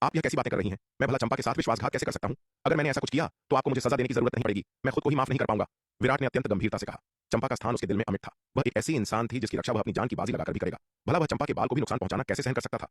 आप यह कैसी बातें कर रही हैं? मैं भला चंपा के साथ विश्वासघात कैसे कर सकता हूँ? अगर मैंने ऐसा कुछ किया तो आपको मुझे सजा देने की जरूरत नहीं पड़ेगी। मैं खुद को ही माफ नहीं कर पाऊंगा। विराट ने अत्यंत गंभीरता से कहा। चंपा का स्थान उसके दिल में अमिट था। वह एक ऐसी इंसान थी जिसकी रक्षा वह अपनी जान की बाजी लगाकर भी करेगा। भला वह चंपा के बाल को भी नुकसान पहुंचाना कैसे सहन कर सकता था?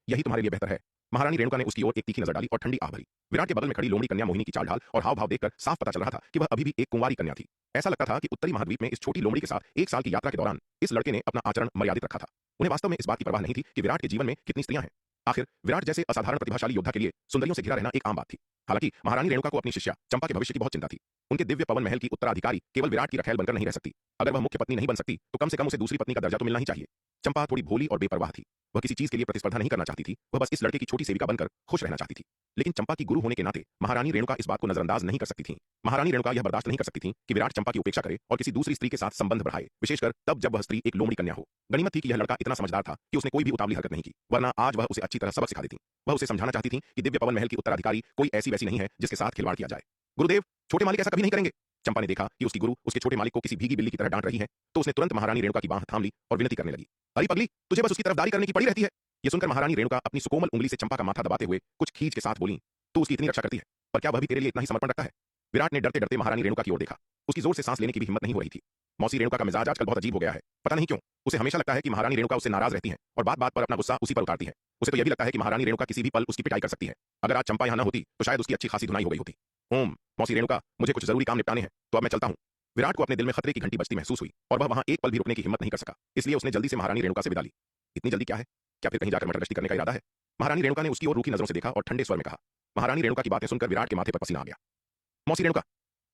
यही तुम्हारे लिए बेहतर है। महारानी रेणुका ने उसकी ओर एक तीखी नजर डाली और ठंडी आह भरी। विराट के बगल में खड़ी लोमड़ी कन्या मोहिनी की चाल ढाल और हाव भाव देखकर साफ पता चल रहा था कि वह अभी भी एक कुंवारी कन्या थी। ऐसा लगता था कि उत्तरी महाद्वीप में इस छोटी लोमड़ी के साथ 1 साल की यात्रा के दौरान इस लड़के ने अपना आचरण मर्यादित रखा था। उन्हें वास्तव में इस बात की परवाह नहीं थी कि विराट के जीवन में कितनी स्त्रियां हैं। आखिर विराट जैसे असाधारण प्रतिभाशाली योद्धा के लिए सुंदरियों से घिरा रहना एक आम बात थी। हालांकि महारानी रेणुका को अपनी शिष्या चंपा के भविष्य की बहुत चिंता थी। उनके दिव्य पवन महल की उत्तराधिकारी केवल विराट की रखैल बनकर नहीं रह सकती। अगर वह मुख्य पत्नी नहीं बन सकती तो कम से कम उसे दूसरी पत्नी का दर्जा तो मिलना ही चाहिए। चंपा थोड़ी भोली और बेपरवाह थी। वह किसी चीज के लिए प्रतिस्पर्धा नहीं करना चाहती थी। वह बस इस लड़के की छोटी सेविका बनकर खुश रहना चाहती थी। लेकिन चंपा की गुरु होने के नाते महारानी रेणुका इस बात को नजरअंदाज नहीं कर सकती थी। महारानी रेणुका यह बर्दाश्त नहीं कर सकती थी कि विराट चंपा की उपेक्षा करे और किसी दूसरी स्त्री के साथ संबंध बढ़ाए, विशेषकर तब जब वह स्त्री एक लोमड़ी कन्या हो। गनीमत थी कि यह लड़का इतना समझदार था कि उसने कोई भी उतावली हरकत नहीं की, वरना आज वह उसे अच्छी तरह सबक सिखा देती। वह उसे समझाना चाहती थी कि दिव्य पवन महल की उत्तराधिकारी कोई ऐसी वैसी नहीं है जिसके साथ खिलवाड़ किया जाए। गुरुदेव, छोटे मालिक ऐसा कभी नहीं करेंगे। चंपा ने देखा कि उसकी गुरु उसके छोटे मालिक को किसी भीगी बिल्ली की तरह डांट रही है, तो उसने तुरंत महारानी रेणुका की बांह थाम ली और विनती करने लगी। अरे पगली, तुझे बस उसकी तरफदारी करने की पड़ी रहती है। यह सुनकर महारानी रेणुका अपनी सुकोमल उंगली से चंपा का माथा दबाते हुए कुछ खींच के साथ बोली, तू उसकी इतनी रक्षा करती है, पर क्या वह भी तेरे लिए इतना ही समर्पण रखता है? विराट ने डरते डरते महारानी रेणुका की ओर देखा। उसकी जोर से सांस लेने की भी हिम्मत नहीं हो रही थी। मौसी रेणुका का मिजाज आजकल बहुत अजीब हो गया है। पता नहीं क्यों उसे हमेशा लगता है कि महारानी रेणुका उससे नाराज रहती है और बात बात पर अपना गुस्सा उसी पर उतारती है। उसे तो यह भी लगता है कि महारानी रेणुका किसी भी पल उसकी पिटाई कर सकती है। अगर आज चंपा यहां न होती तो शायद उसकी अच्छी खासी धुनाई हो गई होती। ओम, मौसी रेणुका, मुझे कुछ जरूरी काम निपटाने हैं, तो अब मैं चलता हूं। विराट को अपने दिल में खतरे की घंटी बजती महसूस हुई और वह वहां एक पल भी रुकने की हिम्मत नहीं कर सका। इसलिए उसने जल्दी से महारानी रेणुका से विदा ली। इतनी जल्दी क्या है? क्या फिर कहीं जाकर मटरगश्ती करने का इरादा है? महारानी रेणुका ने उसकी ओर रूखी नजरों से देखा और ठंडे स्वर में कहा। महारानी रेणुका की बातें सुनकर विराट के माथे पर पसीना आ गया। मौसी रेणुका,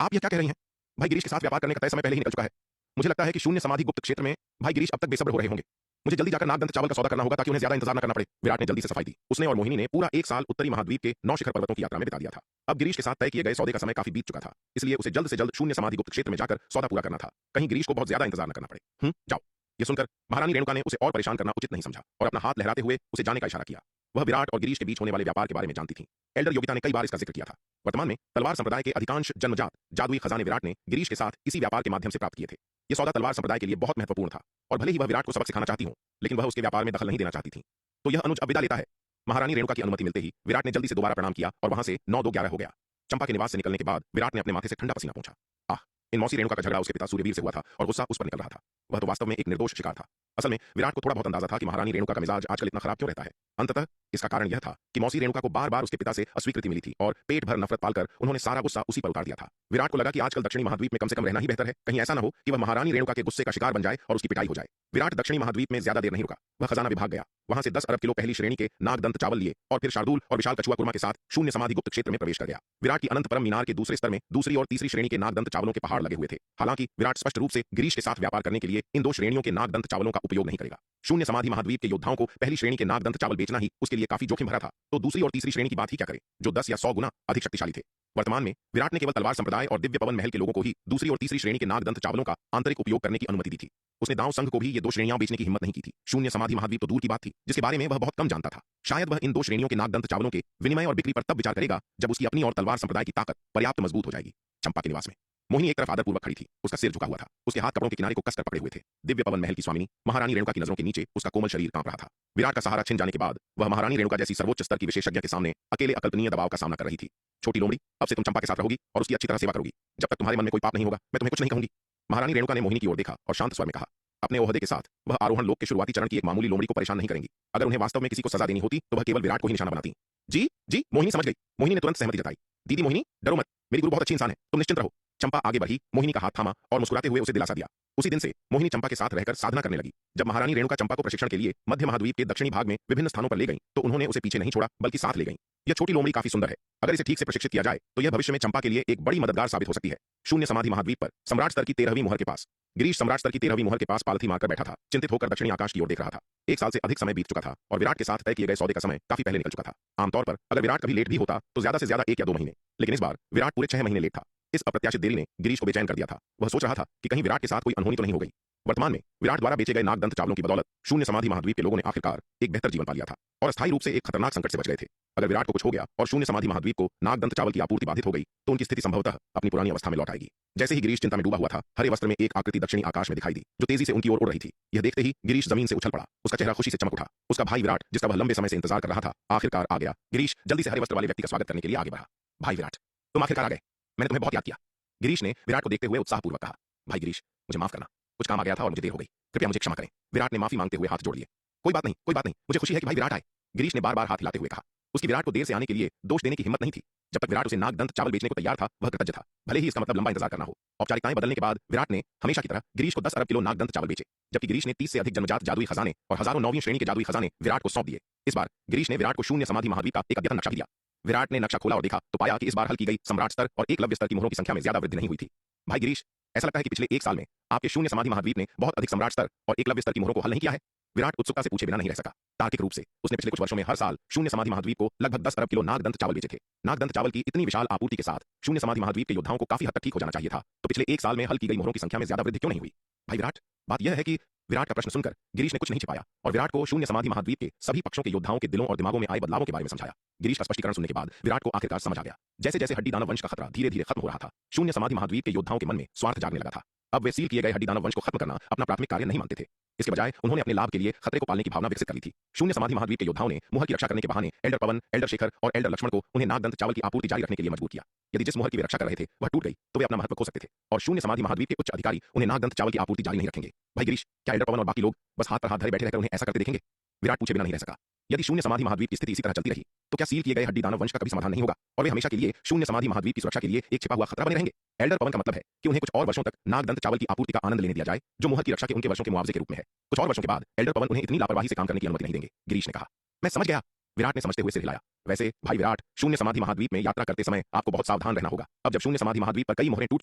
आप यह क्या कह रही हैं? भाई गिरीश के साथ व्यापार करने का तय समय पहले ही निकल चुका है। मुझे लगता है कि शून्य समाधि गुप्त क्षेत्र में भाई गिरीश अब तक बेसब्र हो रहे होंगे। मुझे जल्दी जाकर नागदंत चावल का सौदा करना होगा ताकि उन्हें ज्यादा इंतजार न करना पड़े। विराट ने जल्दी से सफाई दी। उसने और मोहिनी ने पूरा 1 साल उत्तरी महाद्वीप के 9 शिखर पर्वतों की यात्रा में बिता दिया था। अब गिरीश के साथ तय किए गए सौदे का समय काफी बीत चुका था, इसलिए उसे जल्द से जल्द शून्य समाधि गुप्त क्षेत्र में जाकर सौदा पूरा करना था, कहीं गिरीश को बहुत ज्यादा इंतजार न करना पड़े। जाओ। यह सुनकर महारानी रेणुका ने उसे और परेशान करना उचित नहीं समझा और अपना हाथ लहराते हुए उसे जाने का इशारा किया। वह विराट और गिरीश के बीच होने वाले व्यापार के बारे में जानती थी। एल्डर योगिता ने कई बार इसका जिक्र किया था। वर्तमान में तलवार संप्रदाय के अधिकांश जन्मजात जादुई खजाने विराट ने गिरीश के साथ इसी व्यापार के माध्यम से प्राप्त किए थे। यह सौदा तलवार संप्रदाय के लिए बहुत महत्वपूर्ण था और भले ही वह विराट को सबक सिखाना चाहती हो, लेकिन वह उसके व्यापार में दखल नहीं देना चाहती थी। तो यह अनुज अब विदा लेता है। महारानी रेणुका की अनुमति मिलते ही विराट ने जल्दी से दोबारा प्रणाम किया और वहां से 9-2-11 हो गया। चंपा के निवास से निकलने के बाद विराट ने अपने माथे से ठंडा पसीना पोंछा। आह, इन मौसी रेणुका का झगड़ा उसके पिता सूर्यवीर से हुआ था और गुस्सा उस पर निकल रहा था। वह तो वास्तव में एक निर्दोष शिकार था। असल में विराट को थोड़ा बहुत अंदाजा था कि महारानी रेणुका का मिजाज आजकल इतना खराब क्यों रहता है। अंततः इसका कारण यह था कि मौसी रेणुका को बार बार उसके पिता से अस्वीकृति मिली थी और पेट भर नफरत पालकर उन्होंने सारा गुस्सा उसी पर उतार दिया था। विराट को लगा कि आजकल दक्षिणी महाद्वीप में कम से कम रहना ही बेहतर है। कहीं ऐसा न हो कि वह महारानी रेणुका के गुस्से का शिकार बन जाए और उसकी पिटाई हो जाए। विराट दक्षिणी महाद्वीप में ज्यादा देर नहीं रुका। वह खजाना विभाग गया। वहां से 10 अरब किलो पहली श्रेणी के नागदंत चावल लिए और फिर शार्दूल और विशाल कछुआ कुरमा के साथ शून्य समाधि गुप्त क्षेत्र में प्रवेश कर गया। विराट की अनंत परम मीनार के दूसरे स्तर में दूसरी और तीसरी श्रेणी के नागदंत चावलों के पहाड़ लगे हुए थे। हालांकि विराट स्पष्ट रूप से गिरीश के साथ व्यापार करने के लिए इन 2 श्रेणियों के नागदंत चावलों का उपयोग नहीं करेगा। शून्य समाधि महाद्वीप के योद्धाओं को पहली श्रेणी के नागदंत चावल बेचना ही उसके लिए काफी जोखिम भरा था, तो दूसरी और तीसरी श्रेणी की बात ही क्या करे, जो 10 या 100 गुना अधिक शक्तिशाली थे। वर्तमान में विराट ने केवल तलवार संप्रदाय और दिव्य पवन महल के लोगों को ही दूसरी और तीसरी श्रेणी के नागदंत चावलों का आंतरिक उपयोग करने की अनुमति दी थी। उसने दांव संघ को भी ये 2 श्रेणियां बेचने की हिम्मत नहीं की थी। शून्य समाधि महाद्वीप तो दूर की बात थी, जिसके बारे में वह बहुत कम जानता था। शायद वह इन 2 श्रेणियों के नागदंत चावलों के विनिमय और बिक्री पर तब विचार करेगा जब उसकी अपनी और तलवार संप्रदाय की ताकत पर्याप्त मजबूत हो जाएगी। चंपा के निवास में मोहिनी एक तरफ आदरपूर्वक खड़ी थी। उसका सिर झुका हुआ था। उसके हाथ कपड़ों के किनारे को कसकर पकड़े हुए थे। दिव्य पवन महल की स्वामिनी महारानी रेणुका की नजरों के नीचे उसका कोमल शरीर कांप रहा था। विराट का सहारा छिन जाने के बाद वह महारानी रेणुका जैसी सर्वोच्च स्तर की विशेषज्ञ के सामने अकेले अकल्पनीय दबाव का सामना कर रही थी। छोटी लोमड़ी, अब से तुम चंपा के साथ रहोगी और उसकी अच्छी तरह सेवा करोगी। जब तक तुम्हारे मन में कोई पाप नहीं होगा मैं तुम्हें कुछ नहीं कहूंगी। महारानी रेणुका ने मोहिनी की ओर देखा और शांत स्वर में कहा। अपने ओहदे के साथ वह आरोहण लोक के शुरुआती चरण की एक मामूली लोमड़ी को परेशान नहीं करेंगी। अगर उन्हें वास्तव में किसी को सजा देनी होती तो वह केवल विराट को ही निशाना बनाती। जी जी, मोहिनी समझ गई। मोहिनी ने तुरंत सहमति जताई। दीदी मोहिनी, डरो मत, मेरी गुरु बहुत अच्छी इंसान है, तुम निश्चिंत रहो। चंपा आगे बढ़ी, मोहिनी का हाथ थामा और मुस्कुराते हुए उसे दिलासा दिया। उसी दिन से मोहिनी चंपा के साथ रहकर साधना करने लगी। जब महारानी रेणुका चंपा को प्रशिक्षण के लिए मध्य महाद्वीप के दक्षिणी भाग में विभिन्न स्थानों पर ले गई तो उन्होंने उसे पीछे नहीं छोड़ा बल्कि साथ ले गई। यह छोटी लोमड़ी काफी सुंदर है। अगर इसे ठीक से प्रशिक्षित किया जाए तो यह भविष्य में चंपा के लिए एक बड़ी मददगार साबित हो सकती है। शून्य समाधि महाद्वीप पर सम्राट स्तर की 13वीं मोहर के पास गिरीश सम्राट स्तर की 13वीं मोहर के पास पालथी मारकर बैठा था। चिंतित होकर दक्षिणी आकाश की ओर देख रहा था। 1 साल से अधिक समय बीत चुका था और विराट के साथ तय किए गए सौदे का समय काफी पहले निकल चुका था। आमतौर पर अगर विराट कभी लेट भी होता तो ज्यादा से ज्यादा 1 या 2 महीने, लेकिन इस बार विराट पूरे 6 महीने लेट था। इस अप्रत्याशित देरी ने गिरीश को बेचैन कर दिया था। वह सोच रहा था कि कहीं विराट के साथ कोई अनहोनी तो नहीं हो गई। वर्तमान में विराट द्वारा बेचे गए नागदंत चावलों की बदौलत शून्य समाधि महाद्वीप के लोगों ने आखिरकार एक बेहतर जीवन पा लिया था और अस्थायी रूप से एक खतरनाक संकट से बच गए थे। अगर विराट को कुछ हो गया और शून्य समाधि महाद्वीप को नागदंत चावल की आपूर्ति बाधित हो गई तो उनकी स्थिति संभवतः अपनी पुरानी अवस्था में लौट आएगी। जैसे ही गिरीश चिंता में डूबा हुआ था, हरे वस्त्र में एक आकृति दक्षिणी आकाश में दिखाई दी जो तेजी से उनकी ओर उड़ रही थी। यह देखते ही गिरीश जमीन से उछल पड़ा। उसका चेहरा खुशी से चमक उठा। उसका भाई विराट, जिसका वह लंबे समय से इंतजार कर रहा था, आखिरकार आ गया। गिरीश जल्दी से हरे वस्त्र वाले व्यक्ति का स्वागत करने के लिए आगे बढ़ा। भाई विराट, तुम आखिरकार आ गए। मैंने तुम्हें बहुत याद किया। गिरीश ने विराट को देखते हुए उत्साहपूर्वक कहा। भाई गिरीश, मुझे माफ करना, कुछ काम आ गया था और मुझे देर हो गई। कृपया मुझे क्षमा करें। विराट ने माफी मांगते हुए हाथ जोड़ लिए। कोई बात नहीं, कोई बात नहीं, मुझे खुशी है कि भाई विराट आए। गिरीश ने बार बार हाथ हिलाते हुए कहा। उसकी विराट को देर से आने के लिए दोष देने की हिम्मत नहीं थी। जब तक विराट उसे नागदंत चावल बेचने को तैयार था, वह कृतज्ञ था, भले ही इसका मतलब लंबा इंतजार करना हो। औपचारिकताएं बदलने के बाद विराट ने हमेशा की तरह गिरीश को 10 अरब किलो नागदंत चावल बेचे, जबकि गिरीश ने 30 से अधिक जन्मजात जादुई खजाने और हजारों 9वीं श्रेणी के जादुई खजाने विराट को सौंप दिए। इस बार गिरीश ने विराट को शून्य समाधि महाद्वीप का एक अद्यतन नक्शा भी दिया। विराट ने नक्शा खोला और देखा तो पाया कि इस बार हल की गई सम्राट स्तर और एकलव्य स्तर की मोहरों की संख्या में ज्यादा वृद्धि नहीं हुई थी। भाई गिरीश, ऐसा लगता है कि पिछले 1 साल में आपके शून्य समाधि महाद्वीप ने बहुत अधिक सम्राट स्तर और एकलव्य स्तर की मोहरों को हल नहीं किया है। विराट उत्सुकता से पूछे बिना नहीं रह सका। तार्किक रूप से उसने पिछले कुछ वर्षों में हर साल शून्य समाधि महाद्वीप को लगभग 10 अरब किलो नागदंत चावल बेचे थे। नागदंत चावल की इतनी विशाल आपूर्ति के साथ शून्य समाधि महाद्वीप के योद्धाओं को काफी हद तक ठीक हो जाना चाहिए था, तो पिछले 1 साल में हल की गई मोहरों की संख्या में ज्यादा वृद्धि क्यों नहीं हुई? भाई विराट, बात यह है कि विराट का प्रश्न सुनकर गिरीश ने कुछ नहीं छिपाया और विराट को शून्य समाधि महाद्वीप के सभी पक्षों के योद्धाओं के दिलों और दिमागों में आए बदलावों के बारे में समझाया। गिरीश का स्पष्टीकरण सुनने के बाद विराट को आखिरकार समझ आ गया। जैसे जैसे हड्डी दानव वंश का खतरा धीरे धीरे खत्म हो रहा था, शून्य समाधि महाद्वीप के योद्धाओं के मन में स्वार्थ जागने लगा था। अब वे सील किए गए हड्डी दानव वंश को खत्म करना अपना प्राथमिक कार्य नहीं मानते थे। इसके बजाय उन्होंने अपने लाभ के लिए खतरे को पालने की भावना विकसित कर ली थी। शून्य समाधि महाद्वीप के योद्धाओं ने मोहर की रक्षा करने के बहाने एल्डर पवन, एल्डर शेखर और एल्डर लक्ष्मण को उन्हें नागदंत चावल की आपूर्ति जारी रखने के लिए मजबूर किया। यदि जिस मोहर की वे रक्षा कर रहे थे वह टूट गई तो वे अपना महत्व खो सकते थे और शून्य समाधि महाद्वीप के उच्च अधिकारी उन्हें नागदंत चावल की आपूर्ति जारी नहीं रखेंगे। भाई गिरीश, क्या एल्डर पवन और बाकी लोग बस हाथ पर हाथ धरे बैठे रहकर उन्हें ऐसा करते देखेंगे? विराट पूछे बिना नहीं रह सका। यदि शून्य समाधि महाद्वीप की स्थिति इसी तरह चलती रही तो क्या सील किए गए हड्डी दानव वंश का कभी समाधान नहीं होगा और वे हमेशा के लिए शून्य समाधि महाद्वीप की सुरक्षा के लिए एक छिपा हुआ खतरा बने रहेंगे? एल्डर पवन का मतलब है कि उन्हें कुछ और वर्षों तक नागदंत चावल की आपूर्ति का आनंद लेने दिया जाए जो मोहर की रक्षा के उनके वर्षों के मुआवजे के रूप में है। कुछ और वर्षों के बाद एल्डर पवन उन्हें इतनी लापरवाही से काम करने की अनुमति नहीं देंगे। गिरीश ने कहा। मैं समझ गया। विराट ने समझते हुए सिर हिलाया। वैसे भाई विराट, शून्य समाधि महाद्वीप में यात्रा करते समय आपको बहुत सावधान रहना होगा। अब जब शून्य समाधि महाद्वीप पर कई मोहरें टूट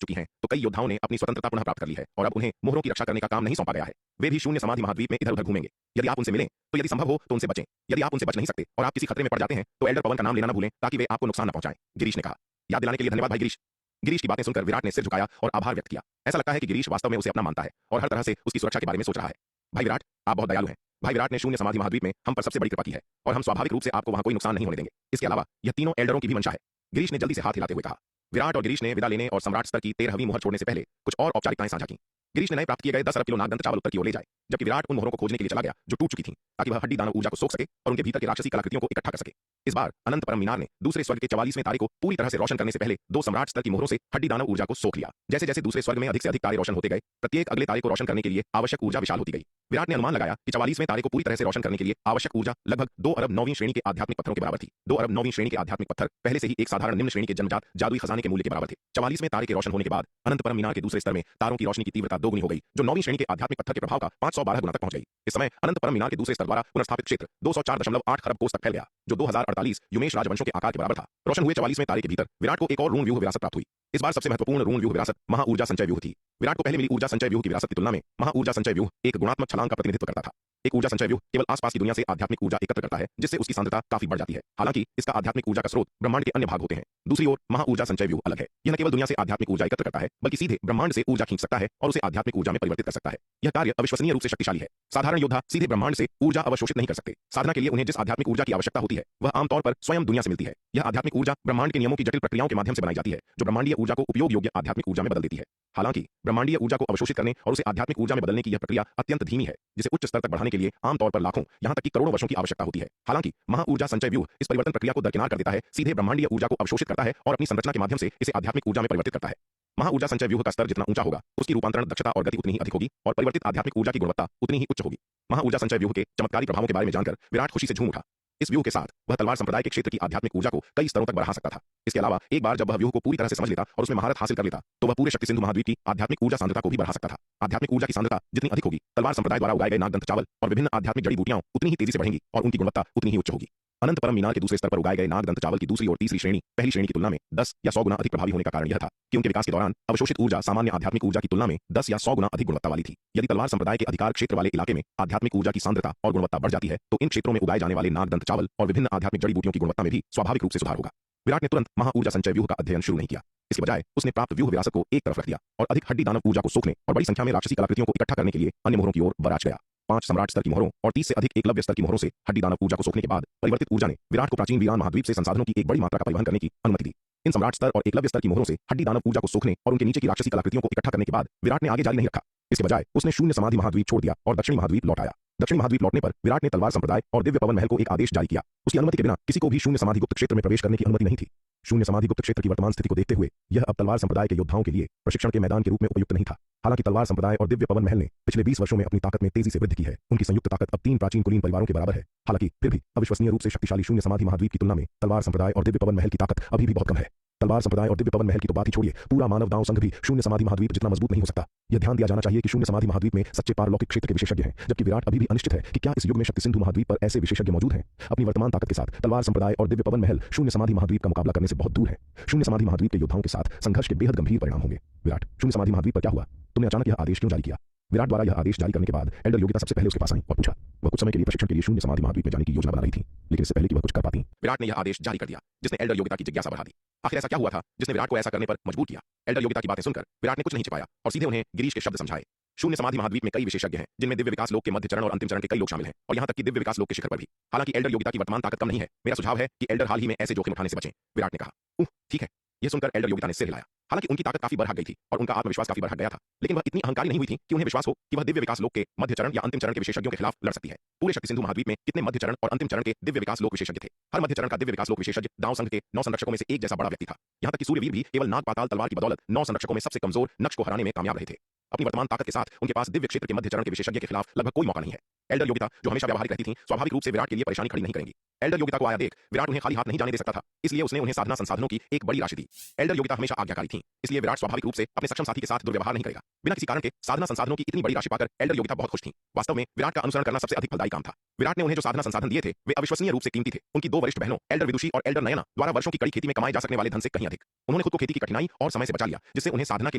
चुकी हैं तो कई योद्धाओं ने अपनी स्वतंत्रता पुनः प्राप्त कर ली है और अब उन्हें मोहरों की रक्षा करने का काम नहीं सौंपा गया है। वे भी शून्य समाधि महाद्वीप में इधर उधर घूमेंगे। यदि आप उनसे मिलें तो यदि संभव हो तो उनसे बचें। यदि आप उनसे बच नहीं सकते और आप किसी खतरे में पड़ जाते हैं तो एल्डर पवन का नाम लेना न भूलें ताकि वे आपको नुकसान न पहुंचाएं। गिरीश ने कहा। याद दिलाने के लिए धन्यवाद भाई गिरीश। गिरीश की बातें सुनकर विराट ने सिर झुकाया और आभार व्यक्त किया। ऐसा लगता है कि गिरीश वास्तव में उसे अपना मानता है और हर तरह से उसकी सुरक्षा के बारे में सोच रहा है। भाई विराट, आप बहुत दयालु हैं। भाई विराट ने शून्य समाधि महाद्वीप में हम पर सबसे बड़ी कृपा की है और हम स्वाभाविक रूप से आपको वहां कोई नुकसान नहीं होने देंगे। इसके अलावा यह तीनों एल्डरों की भी मंशा है। गिरीश ने जल्दी से हाथ हिलाते हुए कहा। विराट और गिरीश ने विदा लेने और सम्राट स्तर की 13वीं मोहर छोड़ने से पहले कुछ और औपचारिकताएं साझा की। गिरीश ने नए प्राप्त किए गए 10 अरब किलो नागदंत चावल उत्तर की ओर ले जाए, जबकि विराट उन मोहरों को खोजने के लिए चला गया जो टूट चुकी थीं, ताकि वह हड्डी दानव ऊर्जा को सोख सके और उनके भीतर के राक्षसी कलाकृतियों को इकट्ठा कर सके। इस बार अनंत परम मीनार ने दूसरे स्वर्ग के 44वें तारे को पूरी तरह से रोशन करने से पहले 2 सम्राट स्तर की मोहरों से हड्डी दानव ऊर्जा को सोख लिया। जैसे जैसे दूसरे स्वर्ग में अधिक से अधिक तारे रोशन होते गए, प्रत्येक अगले तारे को रोशन करने के लिए आवश्यक ऊर्जा विशाल होती गई। विराट ने अनुमान लगाया कि 44वें तारे को पूरी तरह से रोशन करने के लिए आवश्यक ऊर्जा लगभग 2 अरब 9वीं श्रेणी के आध्यात्मिक पत्थरों के बराबर थी। 2 अरब 9वीं श्रेणी के आध्यात्मिक पत्थर पहले से ही एक साधारण निम्न श्रेणी के जन्मजात जादुई खजाने के मूल्य के बराबर थे। 44वें तारे के रोशन होने के बाद अनंत परम मीनार के दूसरे स्तर में तारों की रोशनी की तीव्रता दोगुनी हो गई, जो 9वीं श्रेणी के आध्यात्मिक पत्थर के प्रभाव का 512 गुना तक पहुंच गई। इस समय अनंत परम मीनार के दूसरे स्तर द्वारा पुनर्स्थापित क्षेत्र 204.8 खरब कोस तक फैल गया, जो 2048 युमेश राजवंशों के आकार के बराबर था। रोशन हुए 44वें तारे के भीतर विराट को एक और ऋण व्यूह विरासत प्राप्त हुई। इस बार सबसे महत्वपूर्ण ऋण व्यूह विरासत महा ऊर्जा संचय व्यूह थी। विराट को पहले मिली ऊर्जा संचय व्यूह की विरासत की तुलना में महा ऊर्जा संचय व्यूह एक गुणात्मक छलांग का प्रतिनिधित्व करता था। एक ऊर्जा संचय व्यूह केवल आसपास की दुनिया से आध्यात्मिक ऊर्जा एकत्र करता है, जिससे उसकी सांद्रता काफी बढ़ जाती है। हालांकि इसका आध्यात्मिक ऊर्जा का स्रोत ब्रह्मांड के अन्य भाग होते हैं। दूसरी ओर महा ऊर्जा संचय व्यूह अलग है। यह न केवल दुनिया से आध्यात्मिक ऊर्जा एकत्र करता है, बल्कि सीधे ब्रह्मांड से ऊर्जा खींच सकता है और उसे आध्यात्मिक ऊर्जा में परिवर्तित कर सकता है। यह कार्य अविश्वसनीय रूप से शक्तिशाली है। साधारण योद्धा सीधे ब्रह्मांड से ऊर्जा अवशोषित नहीं कर सकते। साधना के लिए उन्हें जिस आध्यात्मिक ऊर्जा की आवश्यकता होती है वह आमतौर पर स्वयं दुनिया से मिलती है। यह आध्यात्मिक ऊर्जा ब्रह्मांड के नियमों की जटिल प्रक्रियाओं के माध्यम से बनाई जाती है, जो ब्रह्मांडीय ऊर्जा को उपयोग योग्य आध्यात्मिक ऊर्जा में बदल देती है। हालांकि ब्रह्मांडीय ऊर्जा को अवशोषित करने और उसे आध्यात्मिक ऊर्जा में बदलने की यह प्रक्रिया अत्यंत धीमी है, जिसे उच्च स्तर तक बढ़ाने के लिए आमतौर पर लाखों यहां तक कि करोड़ों वर्षों की आवश्यकता होती है। हालांकि महा ऊर्जा संचय व्यूह इस परिवर्तन प्रक्रिया को दरकिनार कर देता है, सीधे ब्रह्मांडीय ऊर्जा को अवशोषित करता है और अपनी संरचना के माध्यम से इसे आध्यात्मिक ऊर्जा में परिवर्तित करता है। महा ऊर्जा संचय व्यूह का स्तर जितना ऊंचा होगा, उसकी रूपांतरण दक्षता और गति उतनी ही अधिक होगी और परिवर्तित आध्यात्मिक ऊर्जा की गुणवत्ता उतनी ही उच्च होगी। महा ऊर्जा संचय व्यूह के चमत्कारी प्रभावों के बारे में जानकर विराट खुशी से झूम उठा। इस व्यूह के साथ वह तलवार संप्रदाय के क्षेत्र की आध्यात्मिक ऊर्जा को कई स्तरों तक बढ़ा सकता था। इसके अलावा एक बार जब वह व्यूह को पूरी तरह से समझ लेता और उसमें महारत हासिल कर लेता तो वह पूरे शक्ति सिंधु महाद्वीप की आध्यात्मिक ऊर्जा सांद्रता को भी बढ़ा सकता था। आध्यात्मिक ऊर्जा की सांद्रता जितनी अधिक होगी, तलवार संप्रदाय द्वारा उगाए गए नागदंत चावल और विभिन्न आध्यात्मिक जड़ी बूटियां उतनी ही तेजी से बढ़ेंगी और उनकी गुणवत्ता उतनी ही उच्च होगी। अनंत परम मीनार के दूसरे स्तर पर उगाए गए नागदंत चावल की दूसरी और तीसरी श्रेणी पहली श्रेणी की तुलना में 10 या 100 गुना अधिक प्रभावी होने का कारण यह था कि उनके विकास के दौरान अवशोषित ऊर्जा सामान्य आध्यात्मिक ऊर्जा की तुलना में 10 या 100 गुना अधिक गुणवत्ता वाली थी। यदि तलवार संप्रदाय के अधिकार क्षेत्र वाले इलाके में आध्यात्मिक ऊर्जा की सांद्रता और गुणवत्ता बढ़ जाती है तो इन क्षेत्रों में उगाए जाने वाले नागदंत चावल और विभिन्न आध्यात्मिक जड़ी बूटियों की गुणवत्ता में भी स्वाभाविक रूप से सुधार होगा। विराट ने तुरंत महा ऊर्जा संचय व्यूह का अध्ययन शुरू नहीं किया। इसके बजाय उसने प्राप्त व्यूह विरासत को एक तरफ रख दिया और अधिक हड्डी दानव ऊर्जा को सोखने और बड़ी संख्या में राक्षसी कलाकृतियों को इकट्ठा करने के लिए अन्य मोहरों की ओर बराच गया। 5 सम्राट स्तर की मोहरों और 30 से अधिक एकलव्य स्तर की मोहरों से हड्डी दानव ऊर्जा को सोखने के बाद परिवर्तित ऊर्जा ने विराट को प्राचीन वीरान महाद्वीप से संसाधनों की एक बड़ी मात्रा का परिवहन करने की अनुमति दी। इन सम्राट स्तर और एकलव्य स्तर की मोहरों से हड्डी दानव ऊर्जा को सोखने और उनके नीचे की राक्षसी कलाकृतियों को इकट्ठा करने के बाद विराट ने आगे जारी नहीं रखा। इसके बजाय उसने शून्य समाधि महाद्वीप छोड़ दिया और दक्षिणी महाद्वीप लौट आया। दक्षिणी महाद्वीप लौटने पर विराट ने तलवार संप्रदाय और दिव्य पवन महल को एक आदेश जारी किया। उसकी अनुमति के बिना किसी को भी शून्य समाधि गुप्त क्षेत्र में प्रवेश करने की अनुमति नहीं थी। शून्य समाधि गुप्त क्षेत्र की वर्तमान स्थिति को देखते हुए यह अब तलवार संप्रदाय के योद्धाओं के लिए प्रशिक्षण के मैदान के रूप में उपयुक्त नहीं था। हालांकि तलवार संप्रदाय और दिव्य पवन महल ने पिछले 20 वर्षों में अपनी ताकत में तेजी से वृद्धि की है। उनकी संयुक्त ताकत अब 3 प्राचीन कुलीन परिवारों के बराबर है। हालांकि फिर भी अविश्वसनीय रूप से शक्तिशाली शून्य समाधि महाद्वीप की तुलना में तलवार संप्रदाय और दिव्य पवन महल की ताकत अभी भी बहुत कम है। तलवार संप्रदाय और दिव्य पवन महल की तो बात ही छोड़िए, पूरा मानव दांव संघ भी शून्य समाधि महाद्वीप जितना मजबूत नहीं हो सकता। यह ध्यान दिया जाना चाहिए कि शून्य समाधि महाद्वीप में सच्चे पारलौकिक क्षेत्र के विशेषज्ञ हैं, जबकि विराट अभी भी अनिश्चित है कि क्या इस युग में शक्ति सिंधु महाद्वीप पर ऐसे विशेषज्ञ मौजूद हैं। अपनी वर्तमान ताकत के साथ तलवार संप्रदाय और दिव्य पवन महल शून्य समाधि महाद्वीप का मुकाबला करने से बहुत दूर है। शून्य समाधि महाद्वीप के योद्धाओं के साथ संघर्ष के बेहद गंभीर परिणाम होंगे। विराट, शून्य समाधि महाद्वीप पर क्या हुआ? तुमने अचानक यह आदेश क्यों जारी किया? विराट द्वारा यह आदेश जारी करने के बाद एल्डर योगिता सबसे पहले उसके पास आई और पूछा। वह कुछ समय के लिए प्रशिक्षण के लिए शून्य समाधि महाद्वीप में जाने की योजना बना रही थी, लेकिन इससे पहले कि वह कुछ कर पाती, विराट ने यह आदेश जारी कर दिया, जिसने एल्डर योगिता की जिज्ञासा बढ़ा दी। आखिर ऐसा क्या हुआ था जिसने विराट को ऐसा करने पर मजबूर किया? एल्डर योगिता की बातें सुनकर विराट ने कुछ नहीं छिपाया और सीधे उन्हें गिरीश के शब्द समझाए। शून्य समाधि महाद्वीप में कई विशेषज्ञ हैं, जिनमें दिव्य विकास लोक के मध्य चरण और अंतिम चरण के कई लोग शामिल हैं, और यहां तक कि दिव्य विकास लोक के शिखर पर भी। हालांकि एल्डर योगिता की वर्तमान ताकत कम नहीं है। मेरा सुझाव है कि एल्डर हाल ही में ऐसे जोखिम उठाने से बचें, विराट ने कहा। ठीक है। यह सुनकर एल्डर योगिता ने सिर हिलाया। हालांकि उनकी ताकत काफी बढ़ गई थी और उनका आत्मविश्वास काफी बढ़ गया था, लेकिन वह इतनी अहंकारी नहीं हुई थी कि उन्हें विश्वास हो कि वह दिव्य विकास लोक के मध्य चरण या अंतिम चरण के विशेषज्ञों के खिलाफ लड़ सकती है। पूरे शक्ति सिंधु महाद्वीप में कितने मध्य चरण और अंतिम चरण के दिव्य विकास लोक विशेषज्ञ थे? हर मध्य चरण का दिव्य विकास लोक विशेषज्ञ दांव संघ के 9 संरक्षकों में से एक जैसा बड़ा व्यक्ति था। यहां तक कि सूर्यवीर भी केवल नाग पाताल तलवार की बदौलत 9 संरक्षकों में सबसे कमजोर नक्श को हराने में कामयाब रहे थे। अपनी वर्तमान ताकत के साथ उनके पास दिव्य क्षेत्र के मध्य चरण के विशेषज्ञ के खिलाफ लगभग कोई मौका नहीं है। एल्डर योगिता, जो हमेशा व्यावहारिक रहती थी, स्वाभाविक रूप से विराट के लिए परेशानी खड़ी नहीं करेंगी। एल्डर योगिता को आया देख विराट उन्हें खाली हाथ नहीं जाने दे सकता था, इसलिए उसने उन्हें साधना संसाधनों की एक बड़ी राशि दी। एल्डर योगिता हमेशा आज्ञाकारी थी, इसलिए विराट स्वाभाविक रूप से अपने सक्षम साथी के साथ दुर्व्यवहार नहीं करेगा। बिना किसी कारण के साधना संसाधनों की इतनी बड़ी राशि पाकर एल्डर योगिता बहुत खुश थी। वास्तव में विराट का अनुसरण करना सबसे अधिक फलदायी काम था। विराट ने उन्हें जो साधना संसाधन दिए थे वे अविश्वसनीय रूप से कीमती थे। उनकी 2 वरिष्ठ बहनों एल्डर विदुषी और एल्डर नयना द्वारा वर्षों की कड़ी खेती में कमाए जा सकने वाले धन से कहीं अधिक। उन्होंने खुद को खेती की कठिनाई और समय से बचा लिया, जिससे उन्हें साधना के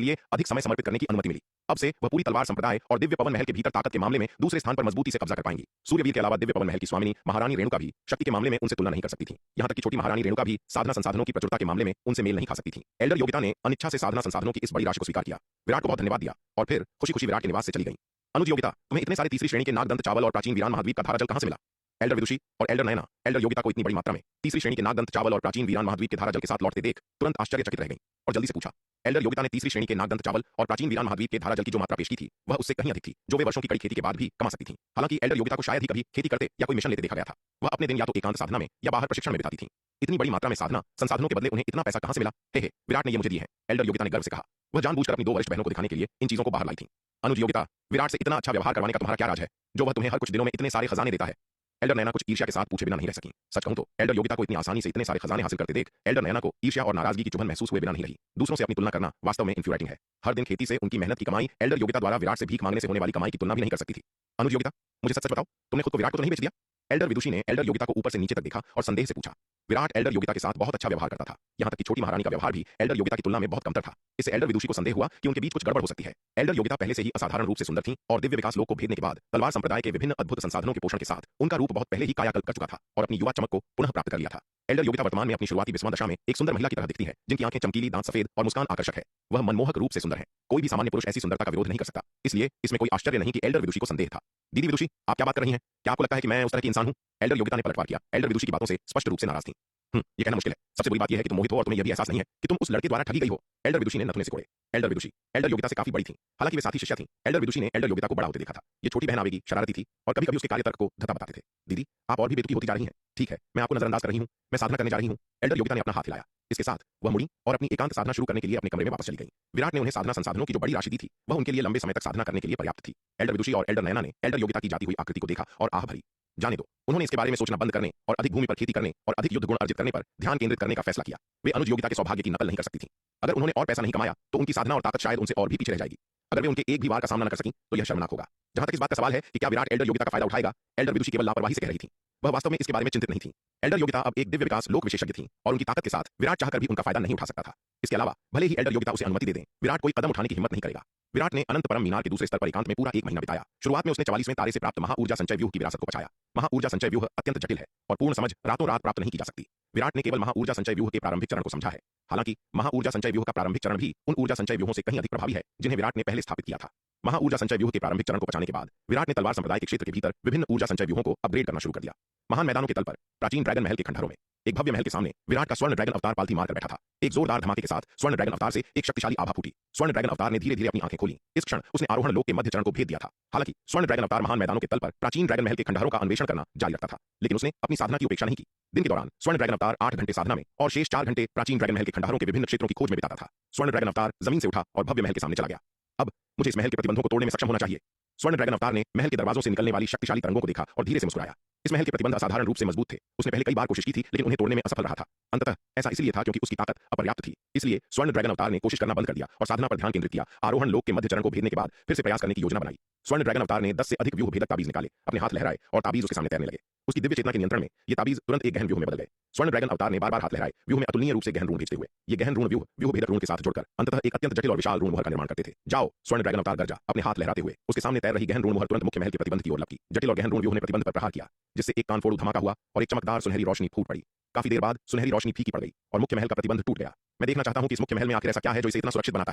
लिए अधिक समय समर्पित करने की अनुमति मिली। अब से वह पूरी तलवार संप्रदाय और दिव्य पवन महल के भीतर ताकत के मामले में दूसरे स्थान पर मजबूती से कब्जा कर पाएंगी। सूर्यवीर के अलावा दिव्य पवन महल की स्वामिनी महारानी रेणुका भी शक्ति के मामले में उनसे तुलना नहीं कर सकती थी। यहां तक कि छोटी महारानी रेणुका भी साधना संसाधनों की प्रचुरता के मामले में उनसे मेल नहीं खा सकती थी। एल्डर योगिता ने अनिच्छा से साधना संसाधनों की इस बड़ी राशि को स्वीकार किया। विराट को बहुत धन्यवाद दिया और फिर खुशी खुशी विराट के निवास से चली गई। अनुज योगिता, तुम्हें इतने सारे तीसरी श्रेणी के नागदंत चावल और प्राचीन वीरान महाद्वीप का धारा जल कहां से मिला? एल्डर विदुषी और एल्डर नयना एल्डर योगिता को इतनी बड़ी मात्रा में तीसरी श्रेणी के नागदंत चावल और प्राचीन वीरान महाद्वीप के धारा जल के साथ लौटते देख तुरंत आश्चर्यचकित रह गई और जल्दी से पूछा। एल्डर योगिता ने तीसरी श्रेणी के नागदंत चावल और प्राचीन वीरान महाद्वीप के धारा जल की जो मात्रा पेश की थी वह उससे कहीं अधिक थी, जो वे वर्षों की कड़ी खेती के बाद भी कमा सकती थी। हालांकि एल्डर योगिता को शायद ही कभी खेती करते या कोई मिशन लेते देखा गया था। वह अपने दिन या तो एकांत साधना में या बाहर प्रशिक्षण में बिताती थी। इतनी बड़ी मात्रा में साधना संसाधनों के बदले उन्हें इतना पैसा कहां से मिला? हे विराट ने ये मुझे दिए हैं, एल्डर योगिता ने गर्व से कहा। वह जानबूझकर अपनी 2 वरिष्ठ बहनों को दिखाने के लिए इन चीजों को बाहर लाई थी। अनुज योगिता, विराट से इतना अच्छा व्यवहार करवाने का तुम्हारा क्या राज है, जो वह तुम्हें हर कुछ दिनों में इतने सारे खजाने देता है? एल्डर नयना कुछ ईर्ष्या के साथ पूछे बिना नहीं रह सकी। सच कहूं तो एल्डर योगिता को इतनी आसानी से इतने सारे खजाने हासिल करते देख एल्डर नयना को ईर्ष्या और नाराजगी की चुभन महसूस हुए बिना नहीं रही। दूसरों से अपनी तुलना करना वास्तव में इन्फ्यूरेटिंग है। हर दिन खेती से उनकी मेहनत की कमाई एल्डर योगिता द्वारा विराट से भीख मांगने से होने वाली कमाई की तुलना भी नहीं कर सकती थी। अनुज योगिता, मुझे सच बताओ, तुमने खुद को विराट को तो नहीं बेच दिया? एल्डर विदुषी ने एल्डर योगिता को ऊपर से नीचे तक देखा और संदेह से पूछा। विराट एल्डर योगिता के साथ बहुत अच्छा व्यवहार करता था। यहां तक कि छोटी महारानी का व्यवहार भी एल्डर योगिता की तुलना में बहुत कमतर था। इससे एल्डर विदुषी को संदेह हुआ कि उनके बीच कुछ गड़बड़ हो सकती है। एल्डर योगिता पहले से ही असाधारण रूप से सुंदर थी और दिव्य विकास लोक को भेदने के बाद तलवार संप्रदाय के विभिन्न अद्भुत संसाधनों के पोषण के साथ उनका रूप बहुत पहले ही कायाकल्प कर चुका था और अपनी युवा चमक को पुनः प्राप्त कर लिया था। एल्डर योगिता वर्तमान में अपनी शुरुआती विस्मा दशा में एक सुंदर महिला की तरह दिखती है, जिनकी आंखें चमकीली, दांत सफेद और मुस्कान आकर्षक है। वह मनमोहक रूप से सुंदर है। कोई भी सामान्य पुरुष ऐसी सुंदरता का विरोध नहीं कर सकता। इसलिए इसमें कोई आश्चर्य नहीं कि एल्डर विदुषी को संदेह था। दीदी विदुषी, आप क्या बात कर रही हैं? क्या आपको लगता है कि मैं उस तरह की इंसान हूं? एल्डर योगिता ने पलटवार किया। एल्डर विदुषी की बातों से स्पष्ट रूप से नाराज थी। ये कहना मुश्किल है। सबसे बुरी बात यह है कि तुम मोहित हो और तुम्हें यह भी एहसास नहीं है कि तुम उस लड़के द्वारा ठगी गई हो। एल्डर विदुषी ने नथुने से कोड़े। एल्डर विदुषी एल्डर योगिता से काफी बड़ी थी, हालांकि वे साथी शिष्या थी। एल्डर विदुषी ने एल्डर योगिता को बड़ा होते देखा था। ये छोटी बहन आवेगी, शरारती थी और कभी-कभी उसके कार्य तर्क को धता बताते थे। दीदी, आप और भी बेतुकी होती जा रही हैं। ठीक है, मैं आपको नजरअंदाज कर रही हूं। मैं साधना करने जा रही हूं। एल्डर योगिता ने अपना हाथ हिलाया। इसके साथ वह मुड़ी और अपनी एकांत साधना शुरू करने के लिए अपने कमरे में वापस चली गई। विराट ने उन्हें साधना संसाधनों की जो बड़ी राशि दी थी वह उनके लिए लंबे समय तक साधना करने के लिए पर्याप्त थी। एल्डर विदुषी और एल्डर नयना ने एल्डर योगिता की जाती हुई आकृति को देखा और आह भरी। जाने दो, उन्होंने इसके बारे में सोचना बंद करने और अधिक भूमि पर खेती करने और अधिक युद्ध गुण अर्जित करने पर ध्यान केंद्रित करने का फैसला किया। वे अनुज योगिता के सौभाग्य की नकल नहीं कर सकती थी। अगर उन्होंने और पैसा नहीं कमाया तो उनकी साधना और ताकत शायद उनसे और भी पीछे रह जाएगी। अगर वे उनके एक भी वार का सामना न कर सकी तो यह शर्मनाक होगा। जहां तक इस बात का सवाल है कि क्या विराट एल्डर योगिता का फायदा उठाएगा, एल्डर विदुषी केवल लापरवाही से कह रही थी। वह वास्तव में इसके बारे में चिंतित नहीं थी। एल्डर योगिता अब एक दिव्य विकास लोक विशेषज्ञ थी और उनकी ताकत के साथ विराट चाहकर भी उनका फायदा नहीं उठा सकता था। इसके अलावा भले ही एल्डर योगिता उसे अनुमति दे दें, विराट कोई कदम उठाने की हिम्मत नहीं करेगा। विराट ने अनंत परम मीनार के दूसरे स्तर पर एकांत में पूरा 1 महीना बिताया। शुरुआत में उसने 44वें तारे से प्राप्त महाऊर्जा संचय व्यूह की विरासत को बचाया। महाऊर्जा संचय व्यूह अत्यंत जटिल है और पूर्ण समझ रातों रात प्राप्त नहीं की जा सकती। विराट ने केवल महाऊर्जा संचय व्यूह के प्रारंभिक चरण को समझा है। हालांकि महाऊर्जा संचय व्यूह का प्रारंभिक चरण भी उन ऊर्जा संचय व्यूहों से कहीं अधिक प्रभावी है जिन्हें विराट ने पहले स्थापित किया था। महाऊर्जा संचय व्यूह के प्रारंभिक चरण को बचाने के बाद विराट ने तलवार संप्रदाय के क्षेत्र के भीतर विभिन्न ऊर्जा संचय व्यूहों को अपग्रेड करना शुरू कर दिया। महान मैदानों के तल पर प्राचीन ड्रैगन महल के खंडहरों में एक भव्य महल के सामने विराट का स्वर्ण ड्रैगन अवतार पालथी मारकर बैठा था। एक जोरदार धमाके के साथ स्वर्ण ड्रैगन अवतार से एक शक्तिशाली आभा फूटी। स्वर्ण ड्रैगन अवतार ने धीरे धीरे अपनी आंखें खोली। इस क्षण उसने आरोहण लोक के मध्य चरण को भेद दिया था। हालांकि स्वर्ण ड्रैगन अवतार महान मैदानों के तल पर प्राचीन ड्रैगन महल के खंडहरों का अन्वेषण करना जारी रखता था, लेकिन उसने अपनी साधना की उपेक्षा नहीं की। दिन के दौरान स्वर्ण ड्रैगन अवतार 8 घंटे साधना में और शेष 4 घंटे प्राचीन ड्रैगन महल के खंडहरों के विभिन्न क्षेत्रों की खोज में बिताता था। स्वर्ण ड्रैगन अवतार जमीन से उठा और भव्य महल के सामने चला गया। अब मुझे इस महल के प्रतिबंधों को तोड़ने में सक्षम होना चाहिए। स्वर्ण ड्रैगन अवतार ने महल के दरवाजों से निकलने वाली शक्तिशाली तरंगों को देखा और धीरे से मुस्कुराया। इस महल के प्रतिबंध असाधारण रूप से मजबूत थे। उसने पहले कई बार कोशिश की थी, लेकिन उन्हें तोड़ने में असफल रहा था। अंततः ऐसा इसलिए था क्योंकि उसकी ताकत अपर्याप्त थी। इसलिए स्वर्ण ड्रैगन अवतार ने कोशिश करना बंद कर दिया और साधना पर ध्यान केंद्रित किया। आरोहण लोक के मध्य चरण को भेदने के बाद फिर से प्रयास करने की योजना बनाई। स्वर्ण ड्रैगन अवतार ने 10 से अधिक व्यूह भेदक ताबीज निकाले, अपने हाथ लहराए और ताबीज उसके सामने तैरने लगे। उसकी दिव्य चेतना के नियंत्रण में ये ताबीज तुरंत एक गहन व्यूह में बदल गए। स्वर्ण ड्रैगन अवतार ने बार-बार हाथ लहराए, व्यूह में अतुलनीय रूप से गहन ऋण भेजते हुए। ये गहन ऋण व्यूह भेदक ऋण के साथ जुड़कर अंततः एक अत्यंत जटिल और विशाल ऋण मुहर का निर्माण करते थे। जाओ, स्वर्ण ड्रैगन अवतार गर्जा, अपने हाथ लहराते हुए उसके सामने तैर रही गहन ऋण मुहर तुरंत मुख्य महल के प्रतिबंध की ओर लपकी। जटिल और गहन ऋण व्यूह ने प्रतिबंध पर प्रहार किया, जिससे एक कानफोड़ धमाका हुआ और एक चमकदार सुनहरी रोशनी फूट पड़ी। काफी देर बाद सुनहरी रोशनी फीकी पड़ गई और मुख्य महल का प्रतिबंध टूट गया। मैं देखना चाहता हूं कि इस मुख्य महल में आखिर ऐसा क्या है जो इसे इतना सुरक्षित बनाता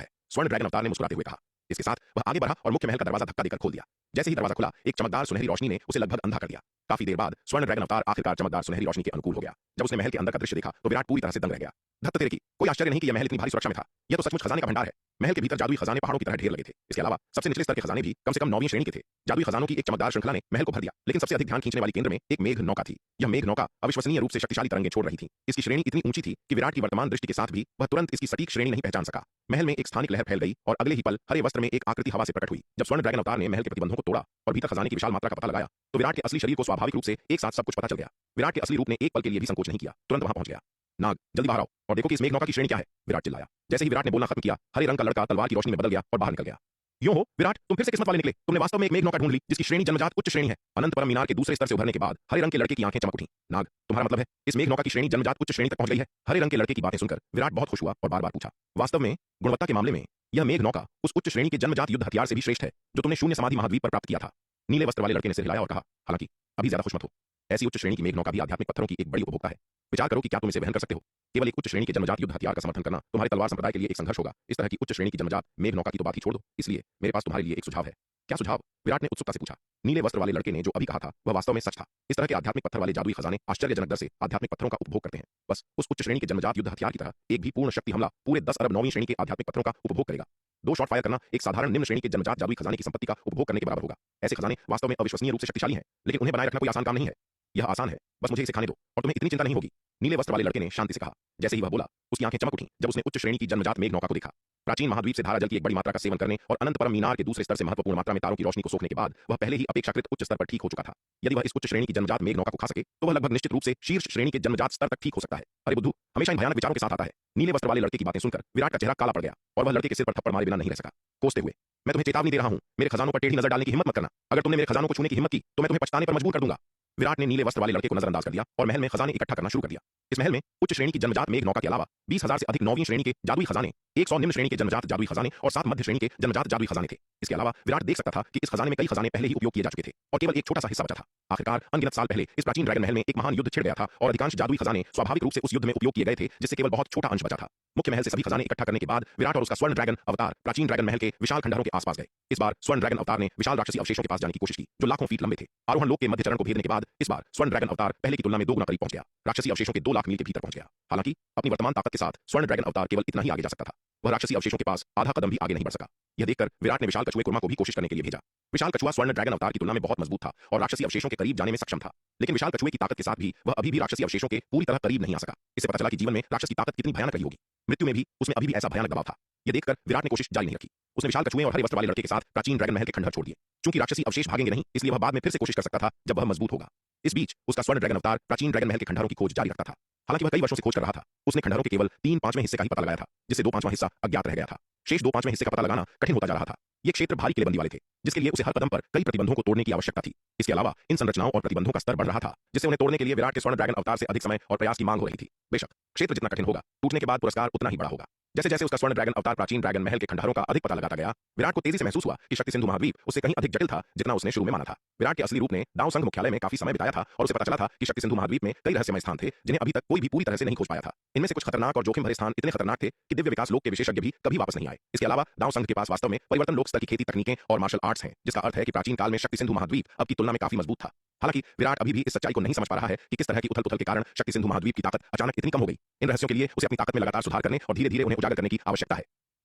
है, स्वर्ण ड्रैगन अवतार ने मुस्कुराते हुए कहा। इसके साथ वह आगे बढ़ा और मुख्य महल का दरवाजा धक्का देकर खोल दिया। जैसे ही दरवाजा खुला, एक चमकदार सुनहरी रोशनी ने उसे लगभग अंधा कर दिया। काफी देर बाद स्वर्ण ड्रैगन अवतार आखिरकार चमकदार सुनहरी रोशनी के अनुकूल हो गया। जब उसने महल के अंदर का दृश्य देखा तो विराट पूरी तरह से दंग रह गया। धत्त तेरे की, कोई आश्चर्य नहीं कि यह महल इतनी भारी सुरक्षा में था। यह तो सचमुच खजाने का भंडार है। महल के भीतर जादुई खजाने पहाड़ों की तरह ढेर लगे थे। इसके अलावा सबसे निचले स्तर के खजाने भी कम से कम 9वीं श्रेणी के थे। जादुई खजानों की एक चमकदार श्रृंखला ने महल को भर दिया, लेकिन सबसे अधिक ध्यान खींचने वाली केंद्र में एक मेघ नौका थी। यह मेघ नौका अविश्वसनीय रूप से शक्तिशाली तरंगें छोड़ रही थी। इसकी श्रेणी इतनी ऊंची थी कि विराट की वर्तमान दृष्टि के साथ भी वह तुरंत इसकी सटीक श्रेणी नहीं पहचान सका। महल में एक स्थानिक लहर फैल गई और अगले ही पल हरे वस्त्र में एक आकृति हवा से प्रकट हुई। जब स्वर्ण ड्रैगन अवतार ने महल के प्रतिबंधों को तोड़ा और भीतर खजाने की विशाल मात्रा का पता लगाया, तो विराट के असली शरीर को स्वाभाविक रूप से एक साथ सब कुछ पता चल गया। विराट के असली रूप ने एक पल के लिए भी संकोच नहीं किया, तुरंत वहां पहुंच गया। नाग, जल्दी बाहर आओ और देखो कि इस मेघ नौका की श्रेणी क्या है, विराट चिल्लाया। जैसे ही विराट ने बोलना खत्म किया, हरे रंग का लड़का तलवार की रोशनी में बदल गया और बाहर निकल गया। यूं हो विराट, तुम फिर से किस्मत वाले निकले। तुमने वास्तव में एक मेघ नौका ढूंढ ली जिसकी श्रेणी जन्मजात उच्च श्रेणी है। अनंत परम मीनार के दूसरे स्तर से उभरने के बाद हरे रंग के लड़के की आंखें चमक उठी। नाग, तुम्हारा मतलब है इस मेघ नौका की श्रेणी जन्मजात उच्च श्रेणी तक पहुंच गई है? हरे रंग के लड़के की बातें सुनकर विराट बहुत खुश हुआ और बार-बार पूछा। वास्तव में गुणवत्ता के मामले में यह मेघ नौका उस उच्च श्रेणी के जन्मजात युद्ध हथियार से भी श्रेष्ठ है जो तुमने शून्य समाधि महाद्वीप पर प्राप्त किया था। नीले वस्त्र वाले लड़के ने सिर हिलाया और कहा, हालांकि अभी ज्यादा खुश मत हो। ऐसी उच्च श्रेणी की मेघ नौका भी आध्यात्मिक पत्थरों की एक बड़ी उपभोक्ता है। विचार करो कि क्या तुम इसे वहन कर सकते हो। केवल एक उच्च श्रेणी के जन्मजात युद्ध हथियार का समर्थन करना तुम्हारे तलवार संप्रदाय के लिए एक संघर्ष होगा। इस तरह की उच्च श्रेणी की जन्मजात मेघ नौका की तो बात ही छोड़ दो। इसलिए मेरे पास तुम्हारे लिए एक सुझाव है। क्या सुझाव? विराट ने उत्सुकता से पूछा। नीले वस्त्र वाले लड़के ने जो अभी कहा था वह वास्तव में सच था। इस तरह के आध्यात्मिक पत्थर वाले जादुई खजाने आश्चर्यजनक दर से आध्यात्मिक पत्थरों का उपभोग करते हैं। बस उस उच्च श्रेणी के जन्मजात युद्ध हथियार की तरह एक भी पूर्ण शक्ति हमला पूरे 10 अरब 9वीं श्रेणी के आध्यात्मिक पत्थरों का उपभोग करेगा। 2 शॉट फायर करना एक साधारण निम्न श्रेणी के जन्मजात जादुई खजाने की संपत्ति का उपभोग करने के बराबर होगा। ऐसे खजाने वास्तव में अविश्वसनीय रूप से शक्तिशाली हैं, लेकिन उन्हें बनाए रखना कोई आसान काम नहीं है। यह आसान है, बस मुझे इसे खाने दो और तुम्हें इतनी चिंता नहीं होगी। नीले वस्त्र वाले लड़के ने शांति से कहा। जैसे ही वह बोला, उसकी आंखें चमक उठीं जब उसने उच्च श्रेणी की जन्मजात मेघ नौका को देखा। प्राचीन महाद्वीप से धारा जल की एक बड़ी मात्रा का सेवन करने और अनंत परम मीनार के दूसरे स्तर से महत्वपूर्ण मात्रा में तारों की रोशनी को सोखने के बाद वह पहले ही अपेक्षाकृत उच्च स्तर पर ठीक हो चुका था। यदि वह इस उच्च श्रेणी की जन्मजात मेघ नौका को खा सके तो वह लगभग निश्चित रूप से शीर्ष श्रेणी के जन्मजात स्तर तक ठीक हो सकता है। अरे बुद्धू हमेशा इन भयानक विचारों के साथ आता है। नीले वस्त्र वाले लड़के की बातें सुनकर विराट का चेहरा काला पड़ गया और वह लड़के के सिर पर थप्पड़ मारे बिना नहीं रह सका। कोसते हुए, मैं तुम्हें चेतावनी दे रहा हूं, मेरे खजानों पर टेढ़ी नजर डालने की हिम्मत मत करना। अगर तुमने मेरे खजानों को छूने की हिम्मत की तो मैं तुम्हें पछताने पर मजबूर कर दूंगा। विराट ने नीले वस्त्र वाले लड़के को नजरअंदाज कर दिया और महल में खजाने इकट्ठा करना शुरू कर दिया। इस महल में उच्च श्रेणी की जन्मजात मेघ नौका के अलावा 20,000 से अधिक 9वीं श्रेणी के जादुई खजाने, 100 निम्न श्रेणी के जन्मजात जादुई खजाने और 7 मध्य श्रेणी के जन्मजात जादुई खजाने थे। इसके अलावा विराट देख सकता था कि इस खजाने में कई खजाने पहले ही उपयोग किए जा चुके थे और केवल एक छोटा सा हिस्सा बचा था। आखिरकार अनगिनत साल पहले इस प्राचीन ड्रैगन महल में एक महान युद्ध छिड़ गया था और अधिकांश जादुई खजाने स्वाभाविक रूप से उस युद्ध में उपयोग किए गए थे, जिससे केवल बहुत छोटा अंश बचा था। मुख्य महल से सभी खजाने इकट्ठा करने के बाद विराट और उसका स्वर्ण ड्रैगन अवतार प्राचीन ड्रैगन महल के विशाल खंडहरों के आसपास गए। इस बार स्वर्ण ड्रैगन अवतार ने विशाल राक्षसी अवशेषों के पास जाने की कोशिश की जो लाखों फीट लंबे थे। आरोहण लोक के मध्य चरण को भेदने के बाद इस बार स्वर्ण ड्रैगन अवतार पहले की तुलना में 2 गुना करीब पहुंच गया। राक्षसी अवशेषों के 2 लाख मील के भीतर पहुंच गया। हालांकि अपनी वर्तमान ताकत के साथ स्वर्ण ड्रैगन अवतार केवल इतना ही आगे जा सकता था। वह राक्षसी अवशेषों के पास आधा कदम भी आगे नहीं बढ़ सका। यह देखकर विराट ने विशाल कछुए कुर्मा को भी कोशिश करने के लिए भेजा। विशाल कछुआ स्वर्ण ड्रैगन अवतार की तुलना में बहुत मजबूत था और राक्षसी अवशेषों के करीब जाने में सक्षम था, लेकिन विशाल कछुए की ताकत के साथ भी वह अभी भी राक्षसी अवशेषों के पूरी तरह करीब नहीं आ सका। इससे पता चला कि जीवन में राक्षस की ताकत कितनी भयानक रही होगी। मृत्यु में भी उसमें अभी भी ऐसा भयानक दबाव था। यह देखकर विराट ने कोशिश जारी नहीं रखी। उसने विशाल कछुए और हरे वस्त्र वाले लड़के के साथ प्राचीन ड्रैगन महल के खंडहर छोड़ दिए। चूंकि राक्षसी अवशेष भागेंगे नहीं, इसलिए वह बाद में फिर से कोशिश कर सकता था जब वह मजबूत होगा। इस बीच उसका स्वर्ण ड्रैगन अवतार प्राचीन ड्रैगन महल के खंडहरों की खोज जारी रखता था। हालांकि वह कई वर्षों से खोज कर रहा था। उसने खंडहरों के केवल 3/5वें हिस्से का ही पता लगाया था, जिससे 2/5वां हिस्सा अज्ञात रह गया था। शेष 2/5वें हिस्से का पता लगाना कठिन होता जा रहा था। ये क्षेत्र भारी किलेबंदी वाले थे, जिसके लिए उसे हर कदम पर कई प्रतिबंधों को तोड़ने की आवश्यकता थी। इसके अलावा इन संरचनाओं और प्रतिबंधों का स्तर बढ़ रहा था, जिससे उन्हें तोड़ने के लिए विराट के स्वर्ण ड्रैगन अवतार से अधिक समय और प्रयास की मांग हो रही थी। बेशक क्षेत्र जितना कठिन होगा, टूटने के बाद पुरस्कार उतना ही बड़ा होगा। जैसे जैसे उसका स्वर्ण ड्रैगन अवतार प्राचीन ड्रैगन महल के खंडहरों का अधिक पता लगाता गया, विराट को तेजी से महसूस हुआ कि शक्ति सिंधु महाद्वीप उससे कहीं अधिक जटिल था जितना उसने शुरू में माना था। विराट के असली रूप ने दाव संघ मुख्यालय में काफी समय बिताया था और उसे पता चला था कि शक्ति सिंधु महाद्वीप में कई रहस्यमय स्थान थे जिन्हें अभी तक कोई भी पूरी तरह से नहीं खोज पाया था। इनमें से कुछ खतरनाक और जोखिम भरे स्थान इतने खतरनाक थे कि दिव्य विकास लोक के विशेषज्ञ भी कभी वापस नहीं आए। इसके अलावा दाव संघ के पास वास्तव में परिवर्तन लोक स्तर की खेती तकनीकें और मार्शल आर्ट्स हैं, जिसका अर्थ है कि प्राचीन काल में शक्ति सिंधु महाद्वीप अब की तुलना में काफी मजबूत था। हालांकि विराट अभी भी इस सच्चाई को नहीं समझ पा रहा है कि किस तरह की उथल-पुथल के कारण शक्ति सिंधु महाद्वीप की ताकत अचानक इतनी कम हो गई। इन रहस्यों के लिए उसे अपनी ताकत में लगातार सुधार करने और धीरे-धीरे उन्हें उजागर करने की आवश्यकता है।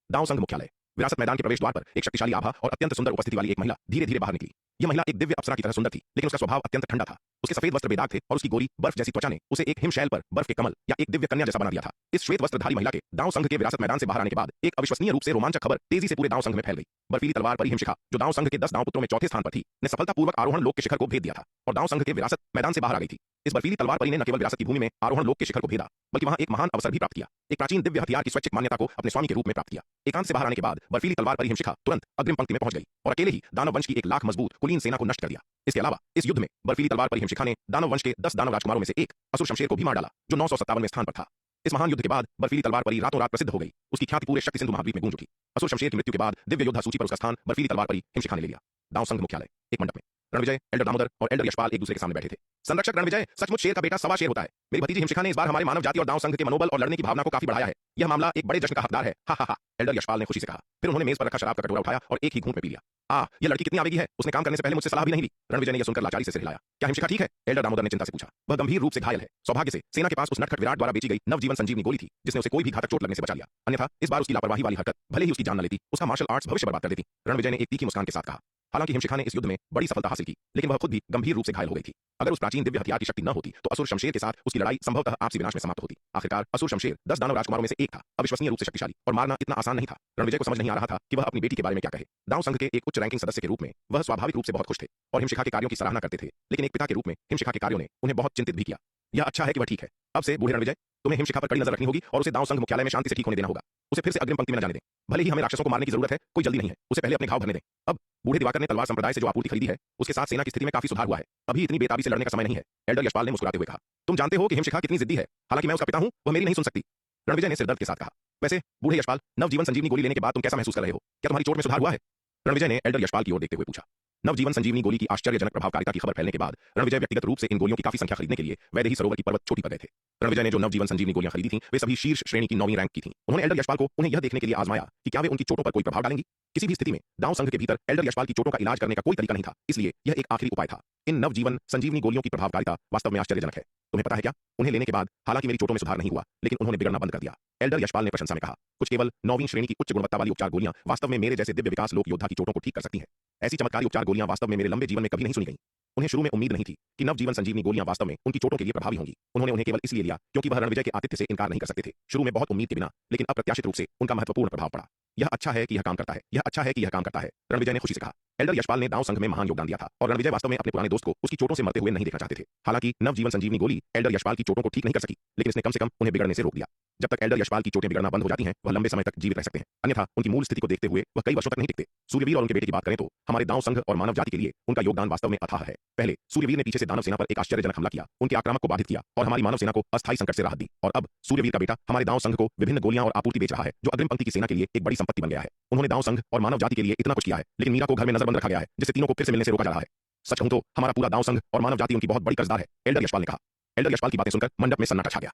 दाव संघ मुख्यालय विरासत मैदान के प्रवेश द्वार पर एक शक्तिशाली आभा और अत्यंत सुंदर उपस्थिति वाली एक महिला धीरे-धीरे बाहर निकली। यह महिला एक दिव्य अप्सरा की तरह सुंदर थी, लेकिन उसका स्वभाव अत्यंत ठंडा था। उसके सफेद वस्त्र बेदाग थे और उसकी गोरी बर्फ जैसी त्वचा ने उसे एक हिमशैल पर बर्फ के कमल या एक दिव्य कन्या जैसा बना दिया था। इस श्वेत वस्त्रधारी महिला के दाव संघ के विरासत मैदान से बाहर आने के बाद एक अविश्वसनीय रूप से रोमांचक खबर तेजी से पूरे दाव संघ में फैल गई। बर्फीली तलवार परी हिमशिखा, जो दाव संघ के 10 दाव पुत्रों में चौथे स्थान पर थी, ने सफलतापूर्वक आरोहण लोक के शिखर को भेद दिया था और दाव संघ के विरासत मैदान से बाहर आ गई थी। इस बर्फीली तलवार परी ने न केवल विरासत की भूमि में आरोहण लोक के शिखर को भेदा, बल्कि वहां एक महान अवसर भी प्राप्त किया। एक प्राचीन दिव्य हथियार की स्वैच्छिक मान्यता को अपने स्वामी के रूप में प्राप्त किया। एकांत से बाहर आने के बाद बर्फीली तलवार परी हिमशिखा तुरंत अग्रिम पंक्ति में पहुंच गई और अकेले ही दानव वंश की 1 लाख मजबूत कुलीन सेना को नष्ट कर दिया। इसके अलावा इस युद्ध में बर्फीली तलवार परी हिमशिखा ने दानव वंश के 10 दानव राजकुमारों में से एक असुर शमशेर को भी मार डाला, जो 957वें स्थान पर था। इस महान युद्ध के बाद बर्फीली तलवार परी रातों रात प्रसिद्ध हो गई। उसकी ख्याति पूरे शक्ति सिंधु महाद्वीप में गूंज उठी। असुर शमशेर की मृत्यु के बाद दिव्य योद्धा सूची पर उसका स्थान बर्फीली तलवार परी हिमशिखा ने ले लिया। दाव संघ मुख्यालय एक मंडप में रणविजय, एल्डर दामोदर और एल्डर यशपाल एक दूसरे के सामने बैठे थे। संरक्षक रणविजय, सचमुच शेर का बेटा सवा शेर होता है। मेरी भतीजी हिमशिखा ने इस बार हमारे मानव जाति और दाव संघ के मनोबल और लड़ने की भावना को काफी बढ़ाया है। यह मामला एक बड़े जश्न का हकदार है। हा हा हा, एल्डर यशपाल ने खुशी से कहा। फिर उन्होंने मेज पर रखा शराब का कटोरा उठाया और एक ही घूंट में पी लिया। यह लड़की कितनी आवेगी है, उसने काम करने से पहले मुझसे सलाह भी नहीं ली। रणविजय ने यह सुनकर लाचारी से सिर हिलाया। क्या हिमशिखा ठीक है? एल्डर दामोदर ने चिंता से पूछा। वह गंभीर रूप से घायल है। सौभाग्य से सेना के पास उस नटखट विराट द्वारा बेची गई नवजीवन संजीवनी गोली थी, जिसने उसे कोई भी घातक चोट लगने से बचा लिया। अन्यथा इस बार उसकी लापरवाही वाली हरकत भले ही उसकी जान न लेती, उसका मार्शल आर्ट्स भविष्य बर्बाद कर देती। रणविजय ने एक तीखी मुस्कान के साथ कहा। हालांकि हिमशिखा ने इस युद्ध में बड़ी सफलता हासिल की, लेकिन वह खुद भी गंभीर रूप से घायल हो गई थी। अगर उस प्राचीन दिव्य हथियार की शक्ति न होती तो असुर शमशेर के साथ उसकी लड़ाई संभवतः आपसी विनाश में समाप्त होती। आखिरकार असुर शमशेर 10 दानव राजकुमारों में से एक था, अविश्वसनीय रूप से शक्तिशाली, और मारना इतना आसान नहीं था। रणविजय को समझ नहीं आ रहा था कि वह अपनी बेटी के बारे में क्या कहे। दाव संघ के एक उच्च रैंकिंग सदस्य के रूप में वह स्वाभाविक रूप से बहुत खुश थे और हिमशिखा के कार्यों की सराहना करते थे, लेकिन एक पिता के रूप में हिमशिखा के कार्यों ने उन्हें बहुत चिंतित भी किया। यह अच्छा है कि वह ठीक है। अब से बूढ़े रणविजय, तुम्हें हिमशिखा पर कड़ी नजर रखनी होगी और उसे दाव संघ मुख्यालय में शांति से ठीक होने देना होगा। उसे फिर से अग्रिम पंक्ति में न जाने दें। भले ही हमें राक्षसों को मारने की जरूरत है, कोई जल्दी नहीं है। उसे पहले अपने घाव भरने दें। अब बूढ़े दिवाकर ने तलवार संप्रदाय से जो आपूर्ति खरीदी है, उसके साथ सेना की स्थिति में काफी सुधार हुआ है। अभी इतनी बेताबी से लड़ने का समय नहीं है। एल्डर यशपाल ने मुस्कुराते हुए कहा। तुम जानते हो कि हिमशिखा कितनी जिद्दी है। हालांकि मैं उसका पिता हूं, वह मेरी नहीं सुन सकती। रणविजय ने सिरदर्द के साथ कहा। वैसे बूढ़े यशपाल, नवजीवन संजीवनी गोली लेने के बाद तुम कैसा महसूस कर रहे हो? क्या तुम्हारी चोट में सुधार हुआ है? रणविजय ने एल्डर यशपाल की ओर देखते हुए पूछा। नवजीवन संजीवनी गोली की आश्चर्यजनक प्रभावकारिता की खबर फैलने के बाद रणविजय व्यक्तिगत रूप से इन गोलियों की काफी संख्या खरीदने के लिए वैदेही सरोवर की पर्वत चोटी पर गए थे। रणविजय ने जो नवजीवन संजीवनी गोलियां खरीदी थीं, वे सभी शीर्ष श्रेणी की 9वीं रैंक की थीं। उन्होंने एल्डर यशपाल को उन्हें यह देखने के लिए आजमाया कि क्या वे उनकी चोटों पर कोई प्रभाव डालेंगी। किसी भी स्थिति में दाव संघ के भीतर एल्डर यशपाल की चोटों का इलाज करने का कोई तरीका नहीं था, इसलिए यह एक आखिरी उपाय था। इन नवजीवन संजीवनी गोलियों की प्रभावकारिता वास्तव में आश्चर्यजनक है। तुम्हें पता है क्या, उन्हें लेने के बाद हालांकि मेरी चोटों में सुधार नहीं हुआ, लेकिन उन्होंने बिगड़ना बंद कर दिया। एल्डर यशपाल ने प्रशंसा में कहा। कुछ केवल 9वीं श्रेणी की उच्च गुणवत्ता वाली उपचार गोलियां वास्तव में मेरे जैसे दिव्य विकास लोक योद्धा की चोटों को ठीक कर सकती हैं। ऐसी चमत्कारी उपचार गोलियां वास्तव में मेरे लंबे जीवन में कभी नहीं सुनी गई। उन्हें शुरू में उम्मीद नहीं थी कि नवजीवन संजीवनी गोलियां वास्तव में उनकी चोटों के लिए प्रभावी होंगी। उन्होंने उन्हें केवल इसलिए लिया क्योंकि वह रणविजय के आतिथ्य से इनकार नहीं कर सकते थे। शुरू में बहुत उम्मीद के बिना, लेकिन अप्रत्याशित रूप से उनका महत्वपूर्ण प्रभाव पड़ा। यह अच्छा है कि यह काम करता है, यह अच्छा है कि यह काम करता है, रणविजय ने खुशी से कहा। एल्डर यशपाल ने दाव संघ में महान योगदान दिया था और रणविजय वास्तव में अपने पुराने दोस्त को उसकी चोटों से मरते हुए नहीं देखना चाहते थे। हालांकि नवजीवन संजीवनी गोली एल्डर यशपाल की चोटों को ठीक नहीं कर सकी, लेकिन इसने कम से कम उन्हें बिगड़ने से रोक दिया। जब तक एल्डर यशपाल की चोटें बिगड़ना बंद हो जाती हैं, वह लंबे समय तक जीवित रह सकते हैं। अन्यथा उनकी मूल स्थिति को देखते हुए वह कई वर्षों तक नहीं टिकते। सूर्यवीर और उनके बेटे की बात करें तो हमारे दाव संघ और मानव जाति के लिए उनका योगदान वास्तव में अथाह है। पहले सूर्यवीर ने पीछे से दानव सेना पर एक आश्चर्यजनक हमला किया, उनके आक्रामक को बाधित किया और हमारी मानव सेना को अस्थायी संकट से राहत दी। और अब सूर्यवीर का बेटा हमारे दाव संघ को विभिन्न गोलियां और आपूर्ति बेच रहा है, जो अग्रिम पंक्ति की सेना के लिए एक बड़ी संपत्ति बन गया है। उन्होंने दाव संघ और मानव जाति के लिए इतना कुछ किया है, लेकिन मीरा को घर में नजरबंद रखा गया है, जिससे तीनों को फिर से मिलने से रोका जा रहा है। सच कहूं तो हमारा पूरा दाव संघ और मानव जाति उनकी बहुत बड़ी कर्जदार है, एल्डर यशपाल ने कहा। एल्डर यशपाल की बातें सुनकर मंडप में सन्नाटा छा गया।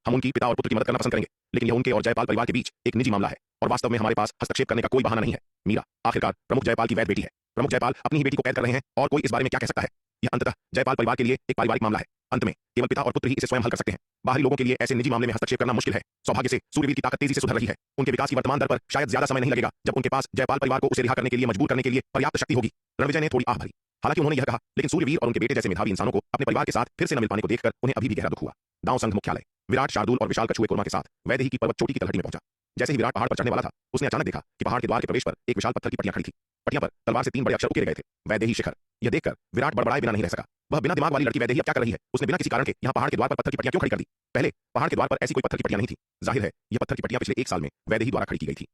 हम उनकी पिता और पुत्र की मदद करना पसंद करेंगे, लेकिन यह उनके और जयपाल परिवार के बीच एक निजी मामला है और वास्तव में हमारे पास हस्तक्षेप करने का कोई बहाना नहीं है। मीरा आखिरकार प्रमुख जयपाल की वैध बेटी है। प्रमुख जयपाल अपनी ही बेटी को कैद कर रहे हैं और कोई इस बारे में क्या कह सकता है? यह अंततः जयपाल परिवार के लिए एक पारिवारिक मामला है। अंत में केवल पिता और पुत्र ही इसे स्वयं हल कर सकते हैं। बाहरी लोगों के लिए ऐसे निजी मामले में हस्तक्षेप करना मुश्किल है। सौभाग्य से सूर्यवीर की ताकत तेजी से सुधर रही है। उनके विकास की वर्तमान दर पर शायद ज्यादा समय नहीं लगेगा, जब उनके पास जयपाल परिवार को उसे रिहा करने के लिए मजबूर करने के लिए पर्याप्त शक्ति होगी। रणविजय ने थोड़ी आह भरी। हालांकि उन्होंने यह कहा, लेकिन सूर्यवीर और उनके बेटे जैसे मेधावी इंसानों को अपने परिवार के साथ फिर से न मिल पाने को देखकर उन्हें अभी भी गहरा दुख हुआ। दाव संघ मुख्यालय विराट, शार्दूल और विशाल कछुए कोरमा के साथ वैदेही की पर्वत चोटी की तलहटी में पहुंचा। जैसे ही विराट पहाड़ पर चढ़ने वाला था, उसने अचानक देखा कि पहाड़ के द्वार के प्रवेश पर एक विशाल पत्थर की पट्टियां खड़ी थी। पट्टियां पर तलवार से 3 बड़े अक्षर उकेरे गए थे, वैदेही शिखर। यह देखकर विराट बड़बड़ाए बिना नहीं रह सका। वह बिना दिमाग वाली लड़की वैदेही अब क्या कर रही है? उसने बिना किसी कारण के यहाँ पहाड़ के द्वार पर पत्थर की पट्टियां क्यों खड़ी कर दी? पहले पहाड़ के द्वार पर ऐसी कोई पत्थर की पट्टियां नहीं थी। जाहिर है यह पत्थर की पट्टियां पिछले 1 साल में वैदेही द्वारा खड़ी की गई थी।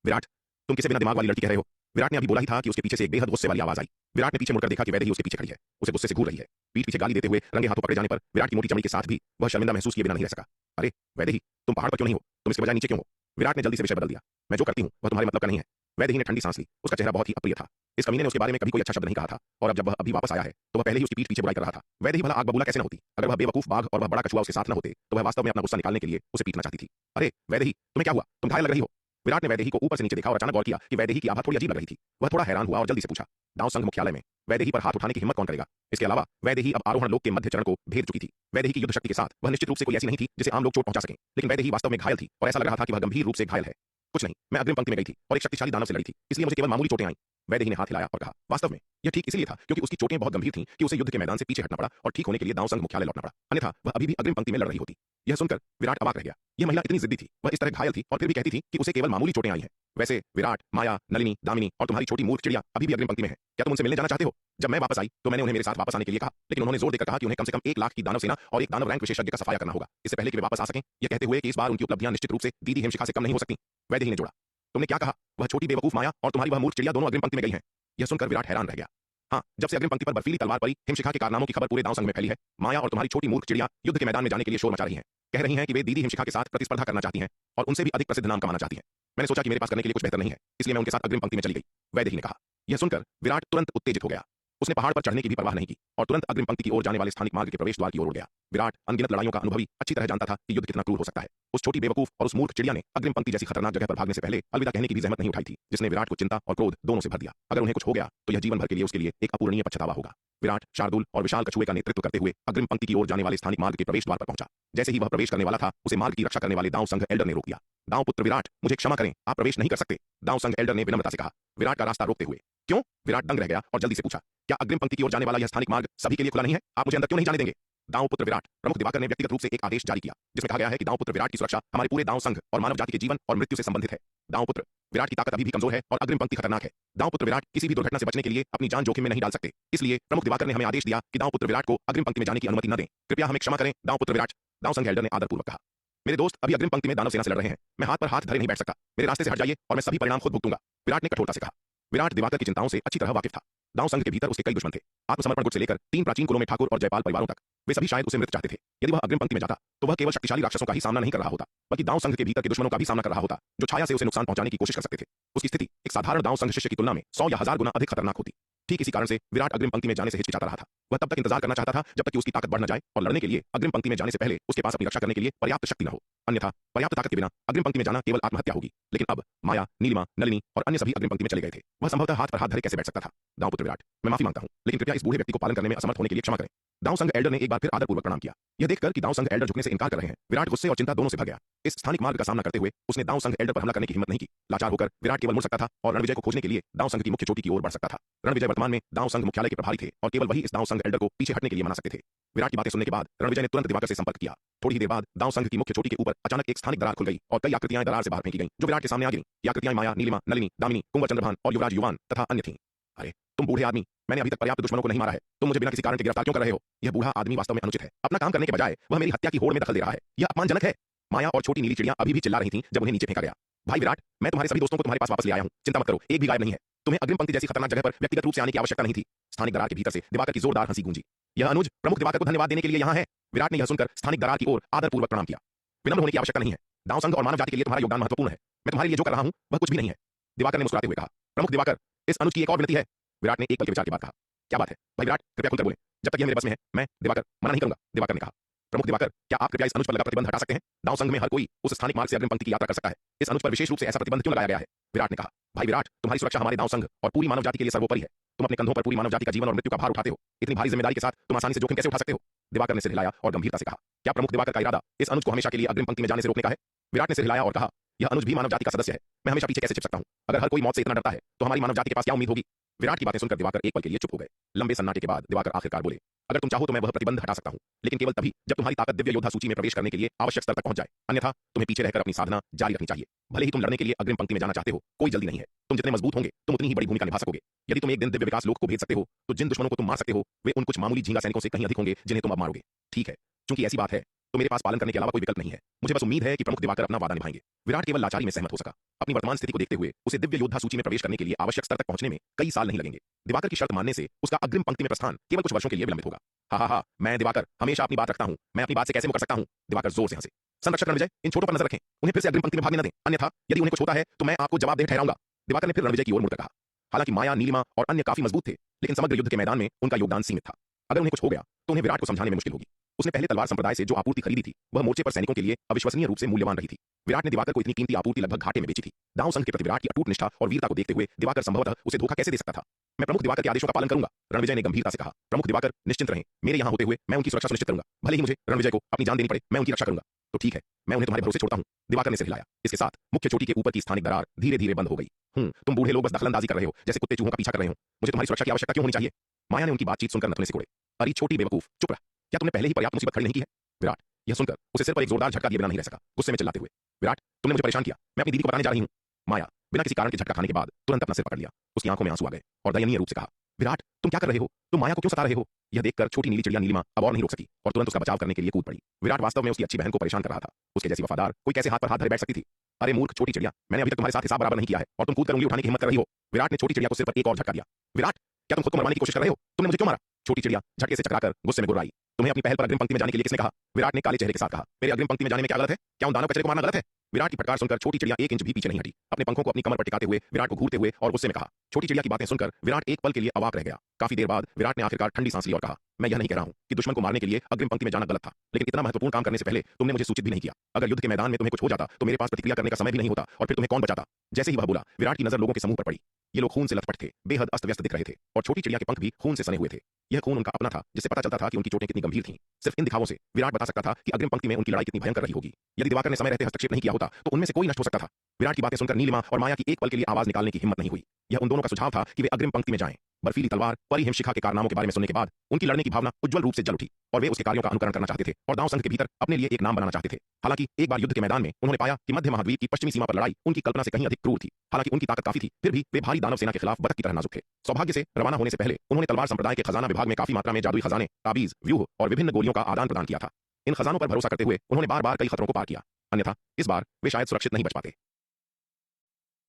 विराट, तुम किसे बिना दिमाग वाली लड़की कह रहे हो? विराट ने अभी बोला ही था कि उसके पीछे से एक बेहद गुस्से वाली आवाज आई। विराट ने पीछे मुड़कर देखा कि वैदेही उसके पीछे खड़ी है, उसे गुस्से से घूर रही है। पीठ पीछे गाली देते हुए रंगे हाथों पकड़े जाने पर विराट की मोटी चमड़ी के साथ भी वह शर्मिंदा महसूस किए बिना नहीं रह सका। अरे वैदेही, तुम पहाड़ पर क्यों नहीं हो? तुम इसके बजाय नीचे क्यों हो? विराट ने जल्दी से विषय बदल दिया। मैं जो करती हूँ वह तुम्हारे मतलब का नहीं है। वैदेही ने ठंडी सांस ली। उसका चेहरा बहुत ही अप्रिय था। इस कमीने ने उसके बारे में कभी कोई अच्छा शब्द नहीं कहा था, और अब जब वह अभी वापस आया है तो वह पहले ही उसकी पीठ पीछे बुराई कर रहा था। वैदेही भला आग बबूला कैसे न होती। अगर वह बेवकूफ बाघ और वह बड़ा कछुआ उसके साथ न होते तो वह वास्तव में अपना गुस्सा निकालने के लिए उसे पीटना चाहती थी। अरे वैदेही, तुम्हें क्या हुआ? तुम घायल लग रही हो। विराट ने वैदेही को ऊपर से नीचे देखा और अचानक गौर किया कि वैदेही की आभा थोड़ी अजीब लग रही थी। वह थोड़ा हैरान हुआ और जल्दी से पूछा, दाव संघ मुख्यालय में वैदेही पर हाथ उठाने की हिम्मत कौन करेगा? इसके अलावा वैदेही अब आरोहण लोक के मध्य चरण को भेद चुकी थी। वैदेही की युद्ध शक्ति के साथ वह निश्चित रूप से कोई ऐसी नहीं थी जिसे आम लोग चोट पहुंचा सकें, लेकिन वैदेही वास्तव में घायल थी और ऐसा लग रहा था कि वह गंभीर रूप से घायल है। कुछ नहीं, मैं अग्रिम पंक्ति में गई थी और एक शक्तिशाली दानव से लड़ी थी, इसलिए मुझे केवल मामूली चोटें आईं। वैदेही ने हाथ हिलाया और कहा, वास्तव में यह ठीक इसलिए था क्योंकि उसकी चोटें बहुत गंभीर थीं कि उसे युद्ध के मैदान से पीछे हटना पड़ा और ठीक होने के लिए दाव संघ मुख्यालय लौटना पड़ा, अन्यथा वह अभी भी अग्रिम पंक्ति में लड़ रही होती। यह सुनकर विराट अवाक रह गया। यह महिला इतनी जिद्दी थी, वह इस तरह घायल थी और फिर भी कहती थी कि उसे केवल मामूली चोटें आई हैं। वैसे विराट, माया, नलिनी, दामिनी और तुम्हारी छोटी मूर्ख चिड़िया अभी भी अग्रिम पंक्ति में है। क्या तुम उनसे मिलने जाना चाहते हो? जब मैं वापस आई तो मैंने उन्हें मेरे साथ वापस आने के लिए कहा, लेकिन उन्होंने जोर देकर कहा कि उन्हें कम से कम 1 लाख की दानव सेना और एक दानव रैंक विशेषज्ञ का सफाया करना होगा, इससे पहले कि वे वापस आ सकें। यह कहते हुए कि इस बार उनकी उपलब्धियां निश्चित रूप से दीदी हिमशिखा से कम नहीं हो सकती। वैदेही ने जोड़ा, तुमने क्या कहा? वह छोटी बेवकूफ माया और तुम्हारी वह मूर्ख चिड़िया दोनों अग्रिम पंक्ति में गई हैं। यह सुनकर विराट हैरान रह गया। हाँ, जब से अग्रिम पंक्ति पर बर्फीली तलवार पड़ी, हिमशिखा के कारनामों की खबर पूरे दाव संघ में फैली है। माया और तुम्हारी छोटी मूर्ख चिड़िया युद्ध के मैदान में जाने के लिए शोर मचा रही हैं। कह रही हैं कि वे दीदी हिमशिखा के साथ प्रतिस्पर्धा करना चाहती हैं और उनसे भी अधिक प्रसिद्ध नाम कमाना चाहती हैं। मैंने सोचा कि मेरे पास करने के लिए कुछ बेहतर नहीं है, इसलिए मैं उनके साथ अग्रिम पंक्ति में चली गई, वैदेही ने कहा। यह सुनकर विराट तुरंत उत्तेजित हो गया। उसने पहाड़ पर चढ़ने की भी परवाह नहीं की और तुरंत अग्रिम पंक्ति की ओर जाने वाले स्थानिक मार्ग के प्रवेश द्वार की ओर उड़ गया। विराट अनगिनत लड़ाइयों का अनुभवी अच्छी तरह जानता था कि युद्ध कितना क्रूर हो सकता है। उस छोटी बेवकूफ और उस मूर्ख चिड़िया ने अग्रिम पंक्ति जैसी खतरनाक जगह पर भागने से पहले अलविदा कहने की भी जहमत नहीं उठाई थी, जिसने विराट को चिंता और क्रोध दोनों से भर दिया। अगर उन्हें कुछ हो गया तो यह जीवन भर के लिए उसके लिए एक अपूरणीय पछतावा होगा। विराट शार्दुल और विशाल कछुए का नेतृत्व करते हुए अग्रिम पंक्ति की ओर जाने वाले स्थानिक मार्ग के प्रवेश द्वार पर पहुंचा। जैसे ही वह प्रवेश करने वाला था, उसे मार्ग की रक्षा करने वाले दाव संघ एल्डर ने रोक दिया। दाव पुत्र विराट, मुझे क्षमा करें, आप प्रवेश नहीं कर सकते, दाव संघ एल्डर ने विनम्रता से कहा, विराट का रास्ता रोकते हुए। क्यों? विराट दंग रह गया और जल्दी से पूछा, क्या अग्रिम पंक्ति की ओर जाने वाला यह स्थानिक मार्ग सभी के लिए खुला नहीं है? आप मुझे अंदर क्यों नहीं जाने देंगे? दाव पुत्र विराट, प्रमुख दिवाकर ने व्यक्तिगत रूप से एक आदेश जारी किया जिसमें कहा गया है कि दाव पुत्र विराट की सुरक्षा हमारे पूरे दाव संघ और मानव जाति के जीवन और मृत्यु से संबंधित है। दाव पुत्र विराट की ताकत अभी भी कमजोर है और अग्रिम पंक्ति खतरनाक है। दाव पुत्र विराट किसी भी दुर्घटना से बचने के लिए अपनी जान जोखिम में नहीं डाल सकते, इसलिए प्रमुख दिवाकर ने हमें आदेश दिया कि दाव पुत्र विराट को अग्रिम पंक्ति में जाने की अनुमति न दें। कृपया हमें क्षमा करें दाव पुत्र विराट, दाव संघ एल्डर ने आदरपूर्वक कहा। मेरे दोस्त अभी अग्रिम पंक्ति में दानव सेना से लड़ रहे हैं, मैं हाथ पर हाथ धरे नहीं बैठ सकता, मेरे रास्ते से हट जाइए और मैं सभी परिणाम खुद भुगतूंगा, विराट ने कठोरता से कहा। विराट दिवाकर की चिंताओं से अच्छी तरह वाकिफ था। दाव संघ के भीतर उसके कई दुश्मन थे, आत्मसमर्पण गुट से लेकर 3 प्राचीन कुलों में ठाकुर और जयपाल परिवारों तक। वे सभी शायद उसे मृत चाहते थे। यदि वह अग्रिम पंक्ति में जाता तो वह केवल शक्तिशाली राक्षसों का ही सामना नहीं कर रहा होता, बल्कि दाव संघ के भीतर के दुश्मनों का भी सामना कर रहा होता, जो छाया से उसे नुकसान पहुंचाने की कोशिश कर सकते थे। उसकी स्थिति एक साधारण दाव संघ शिष्य की तुलना में 100 या 1000 गुना अधिक खतरनाक होती। ठीक इसी कारण से विराट अग्रिम पंक्ति में जाने से हिचकिचाता रहा था। वह तब तक इंतजार करना चाहता था जब तक कि उसकी ताकत बढ़ न जाए और लड़ने के लिए अग्रिम पंक्ति में जाने से पहले उसके पास अपनी रक्षा करने के लिए पर्याप्त शक्ति न हो। अन्यथा पर्याप्त ताकत के बिना अग्रिम पंक्ति में जाना केवल आत्महत्या होगी। लेकिन अब माया, नीलिमा, नलिनी और अन्य सभी अग्रिम पंक्ति में चले गए थे। वह संभवतः हाथ पर हाथ धरे कैसे बैठ सकता था? दाव पुत्र विराट, मैं माफी मांगता हूं, लेकिन कृपया इस बूढ़े व्यक्ति को पालन करने में असमर्थ होने के लिए क्षमा करें। दाव संघ एल्डर ने एक बार फिर आदरपूर्वक प्रणाम किया। यह देखकर कि दाव संघ एल्डर झुकने से इनकार कर रहे हैं, विराट गुस्से और चिंता दोनों से भर गया। इस स्थानिक मार्ग का सामना करते हुए उसने दाव संघ एल्डर पर हमला करने की हिम्मत नहीं की। लाचार होकर विराट केवल मुड़ सकता था और रणविजय को खोजने के लिए दाव संघ की मुख्य चोटी की ओर बढ़ सकता था। रणविजय वर्तमान में दाव संघ मुख्यालय के प्रभारी थे और केवल वही इस दाव संघ एल्डर को पीछे हटने के लिए मना सकते थे। विराट की बातें सुनने के बाद रणविजय ने तुरंत दिवाकर से संपर्क किया। थोड़ी ही देर बाद दाव संघ की मुख्य चोटी के ऊपर अचानक एक स्थानिक दरार खुल गई और कई आकृतियां दरार से बाहर फेंकी गईं, जो विराट के सामने आ गिरीं। ये आकृतियां माया, नीलिमा, नलिनी, दामिनी, कुंवर चंद्रभान और युवराज युवान तथा अन्य थीं। अरे तुम बूढ़े आदमी, मैंने अभी तक पर्याप्त दुश्मनों को नहीं मारा है, तुम मुझे बिना किसी कारण के गिरफ्तार क्यों कर रहे हो? यह बूढ़ा आदमी वास्तव में अनुचित है। अपना काम करने के बजाय वह मेरी हत्या की होड़ में दखल दे रहा है। यह अपमानजनक है। माया और छोटी नीली चिड़िया अभी भी चिल्ला रही थीं जब उन्हें नीचे फेंका गया। भाई विराट, मैं तुम्हारे सभी दोस्तों को तुम्हारे पास वापस ले आया हूं, चिंता मत करो, एक भी गायब नहीं है। तुम्हें अग्रिम पंक्ति जैसी खतरनाक जगह पर व्यक्तिगत रूप से आने की आवश्यकता नहीं थी। स्थानिक दरार के भीतर से दिवाकर की जोरदार हंसी गूंजी। यह अनुज प्रमुख दिवाकर को धन्यवाद देने के लिए यहाँ है। विराट ने यह सुनकर स्थानिक दरार की ओर आदरपूर्वक प्रणाम किया। विनम्र होने की आवश्यकता नहीं है। दाव संघ और मानव जाति के लिए तुम्हारा योगदान महत्वपूर्ण है। मैं तुम्हारे लिए जो कर रहा हूं वह कुछ भी नहीं है। दिवाकर ने मुस्कुराते हुए कहा। प्रमुख दिवाकर, इस अनुज की एक और विनती है। विराट ने एक पल के विचार के बाद कहा। क्या बात है? भाई विराट, कृपया खुलकर बोलें। जब तक यह मेरे बस में है, मैं दिवाकर मना नहीं करूंगा, दिवाकर ने कहा। प्रमुख दिवाकर, क्या आप कृपया इस अनुज पर लगा प्रतिबंध हटा सकते हैं? दाव संघ में हर कोई उस स्थानिक मार्ग से अग्रिम पंक्ति की यात्रा कर सकता है। इस अनुज पर विशेष रूप से ऐसा प्रतिबंध क्यों लगाया गया है? विराट ने कहा। भाई विराट, तुम्हारी सुरक्षा हमारे दाव संघ और पूरी मानव जाति के लिए सर्वोपरि है। तुम अपने कंधों पर पूरी मानव जाति का जीवन और मृत्यु का भार उठाते हो। इतनी भारी जिम्मेदारी के साथ तुम आसानी से जोखिम कैसे उठा सकते हो? दिवाकर ने सिर हिलाया और गंभीरता से कहा। क्या प्रमुख दिवाकर का इरादा इस अनुज को हमेशा के लिए अग्रिम पंक्ति में जाने से रोकने का है? विराट ने सिर हिलाया और कहा। यह अनुज भी मानव जाति का सदस्य है, मैं हमेशा पीछे कैसे छिप सकता हूं? अगर हर कोई मौत से इतना डरता है तो हमारी मानव जाति के पास क्या उम्मीद होगी? विराट की बातें सुनकर दिवाकर एक पल के लिए चुप हो गए। लंबे सन्नाटे के बाद दिवाकर आखिरकार बोले। अगर तुम चाहो तो मैं वह प्रतिबंध हटा सकता हूं, लेकिन केवल तभी जब तुम्हारी ताकत दिव्य योद्धा सूची में प्रवेश करने के लिए आवश्यक स्तर तक पहुंच जाए। अन्यथा तुम्हें पीछे रहकर अपनी साधना जारी रखनी चाहिए। भले ही तुम लड़ने के लिए अग्रिम पंक्ति में जाना चाहते हो, कोई जल्दी नहीं है। तुम जितने मजबूत होंगे तुम उतनी ही बड़ी भूमिका निभा सकोगे। यदि तुम एक दिन दिव्य विकास लोक को भेज सकते हो तो जिन दुश्मनों को तुम मार सकते हो वे उन कुछ मामूली झींगा सैनिकों से कहीं अधिक होंगे जिन्हें तुम अब मारोगे। ठीक है, चूंकि ऐसी बात है तो मेरे पास पालन करने के अलावा कोई विकल्प नहीं है। मुझे बस उम्मीद है कि प्रमुख दिवाकर अपना वादा निभाएंगे। विराट केवल लाचारी में सहमत हो सका। अपनी वर्तमान स्थिति को देखते हुए उसे दिव्य योद्धा सूची में प्रवेश करने के लिए आवश्यक स्तर तक पहुंचने में कई साल नहीं लगेंगे। दिवाकर की शर्त मानने से उसका अग्रिम पंक्ति में प्रस्थान केवल कुछ वर्षों के लिए विलंबित होगा। हा, मैं दिवाकर हमेशा अपनी बात रखता हूं, मैं अपनी बात से कैसे मुकर सकता हूं? दिवाकर जोर से हंसे। संरक्षक रणविजय, इन छोटों पर नजर रखें, उन्हें फिर से अग्रिम पंक्ति में भागने न दें, अन्यथा यदि उन्हें कुछ होता है तो मैं आपको जवाबदेह ठहराऊंगा। दिवाकर ने फिर रणविजय की ओर मुड़कर कहा। हालांकि माया, नीलिमा और अन्य काफी मजबूत थे, लेकिन समग्र युद्ध के मैदान में उनका योगदान सीमित था। अगर उन्हें कुछ हो गया तो उन्हें विराट को समझाने में मुश्किल होगी। उसने पहले तलवार संप्रदाय से जो आपूर्ति खरीदी थी वह मोर्चे पर सैनिकों के लिए अविश्वसनीय रूप से मूल्यवान रही थी। विराट ने दिवाकर को इतनी कीमती आपूर्ति लगभग घाटे में बेची थी। दाव संघ के प्रति विराट की अटूट निष्ठा और वीरता को देखते हुए दिवाकर संभवतः उसे धोखा कैसे दे सकता था। मैं प्रमुख दिवाकर के आदेशों का पालन करूंगा, रणविजय ने गंभीरता से कहा। प्रमुख दिवाकर निश्चिंत रहें, मेरे यहां होते हुए मैं उनकी सुरक्षा सुनिश्चित करूंगा। भले ही मुझे रणविजय को अपनी जान देनी पड़े, मैं उनकी रक्षा करूंगा। तो ठीक है, मैं उन्हें तुम्हारे भरोसे छोड़ता हूं। दिवाकर ने सिर हिलाया। इसके साथ मुख्य चोटी के ऊपर की स्थानिक दरार धीरे धीरे बंद हो गई। तुम बूढ़े लोग बस दखलंदाजी कर रहे हो, जैसे कुत्ते चूहों का पीछा कर रहे हो। मुझे तुम्हारी सुरक्षा की आवश्यकता क्यों होनी चाहिए? माया ने उनकी बातचीत सुनकर नथुने से कोड़े। अरे छोटी बेवकूफ, चुप रह। क्या तुमने पहले ही पर्याप्त मुसीबत खड़ी नहीं की है? विराट यह सुनकर उसे सिर पर एक जोरदार झटका दिए बिना नहीं रह सका, गुस्से में चिल्लाते हुए। विराट, तुमने मुझे परेशान किया, मैं अपनी दीदी को बताने जा रही हूं। माया बिना किसी कारण के झटका खाने के बाद तुरंत अपना सिर पकड़ लिया। उसकी आंखों में आंसू आ गए और दयनीय रूप से कहा, विराट तुम क्या कर रहे हो? तुम माया को क्यों सता रहे हो? यह देखकर छोटी नीली चिड़िया नीलिमा अब और नहीं रोक सकी और तुरंत उसका बचाव करने के लिए कूद पड़ी। विराट वास्तव में उसकी अच्छी बहन को परेशान कर रहा था। उसके जैसी वफादार कोई कैसे हाथ पर हाथ धरे बैठ सकती थी? अरे मूर्ख छोटी चिड़िया, मैंने अभी तक तुम्हारे साथ हिसाब बराबर नहीं किया है और तुम कूद कर उंगली उठाने की हिम्मत कर रही हो। विराट ने छोटी चिड़िया को सिर पर एक और झटका दिया। विराट, क्या तुम खुद को मरवाने की कोशिश कर रहे हो? तुमने मुझे क्यों मारा? छोटी चिड़िया झटके से चकराकर गुस्से में गुर्राई। तुम्हें अपनी पहल पर अग्रिम पंक्ति में जाने के लिए किसने कहा? विराट ने काले चेहरे के साथ कहा। मेरे अग्रिम पंक्ति में जाने में क्या गलत है? क्या उन दानव कचरे को मारना गलत है? विराट की फटकार सुनकर छोटी चिड़िया एक इंच भी पीछे नहीं हटी। अपने पंखों को अपनी कमर पर टिकाते हुए विराट को घूरते हुए और गुस्से में कहा। छोटी चिड़िया की बातें सुनकर विराट एक पल के लिए अवाक रह गया। काफी देर बाद विराट ने आखिरकार ठंडी सांस ली और कहा, मैं यह नहीं कह रहा हूं कि दुश्मन को मारने के लिए अग्रिम पंक्ति में जाना गलत था, लेकिन इतना महत्वपूर्ण काम करने से पहले तुमने मुझे सूचित भी नहीं किया। अगर युद्ध के मैदान में तुम्हें कुछ हो जाता तो मेरे पास प्रतिक्रिया करने का समय भी नहीं होता और फिर तुम्हें कौन बचाता? जैसे ही वह बोला, विराट की नजर लोगों के समूह पर पड़ी। ये लोग खून से लथपथ थे, बेहद अस्त व्यस्त दिख रहे थे और छोटी चिड़िया के पंख भी खून से सने हुए थे। यह खून उनका अपना था, जिससे पता चलता था कि उनकी चोटें कितनी गंभीर थीं। सिर्फ इन दिखावों से विराट बता सकता था कि अग्रिम पंक्ति में उनकी लड़ाई कितनी भयंकर रही होगी। यदि दिवाकर ने समय रहते हस्तक्षेप नहीं किया होता तो उनमें से कोई नष्ट हो सकता था। विराट की बातें सुनकर नीलिमा और माया की एक पल के लिए आवाज निकालने की हिम्मत नहीं हुई। यह उन दोनों का सुझाव था कि वे अग्रिम पंक्ति में जाएं। बर्फीली तलवार, परिहिम शिखा के कारनामों के बारे में सुनने के बाद उनकी लड़ने की भावना उज्जवल रूप से जल उठी और वे उसके कार्यों का अनुकरण करना चाहते थे और दाव संघ के भीतर अपने लिए एक नाम बनाना चाहते थे। हालांकि एक बार युद्ध के मैदान में उन्होंने पाया कि मध्य महाद्वीप की पश्चिमी सीमा पर लड़ाई उनकी कल्पना से कहीं अधिक क्रूर थी। हालांकि उनकी ताकत काफी थी, फिर भी वे भारी दानव सेना के खिलाफ बतख की तरह नाजुक थे। सौभाग्य से रवाना होने से पहले उन्होंने तलवार संप्रदाय के खजाना विभाग में काफी मात्रा में जादुई खजाने, ताबीज, व्यूह और विभिन्न गोलियों का आदान प्रदान किया था। इन खजानों पर भरोसा करते हुए उन्होंने बार बार कई खतरों को पार किया, अन्यथा इस बार वे शायद सुरक्षित नहीं बच पाते।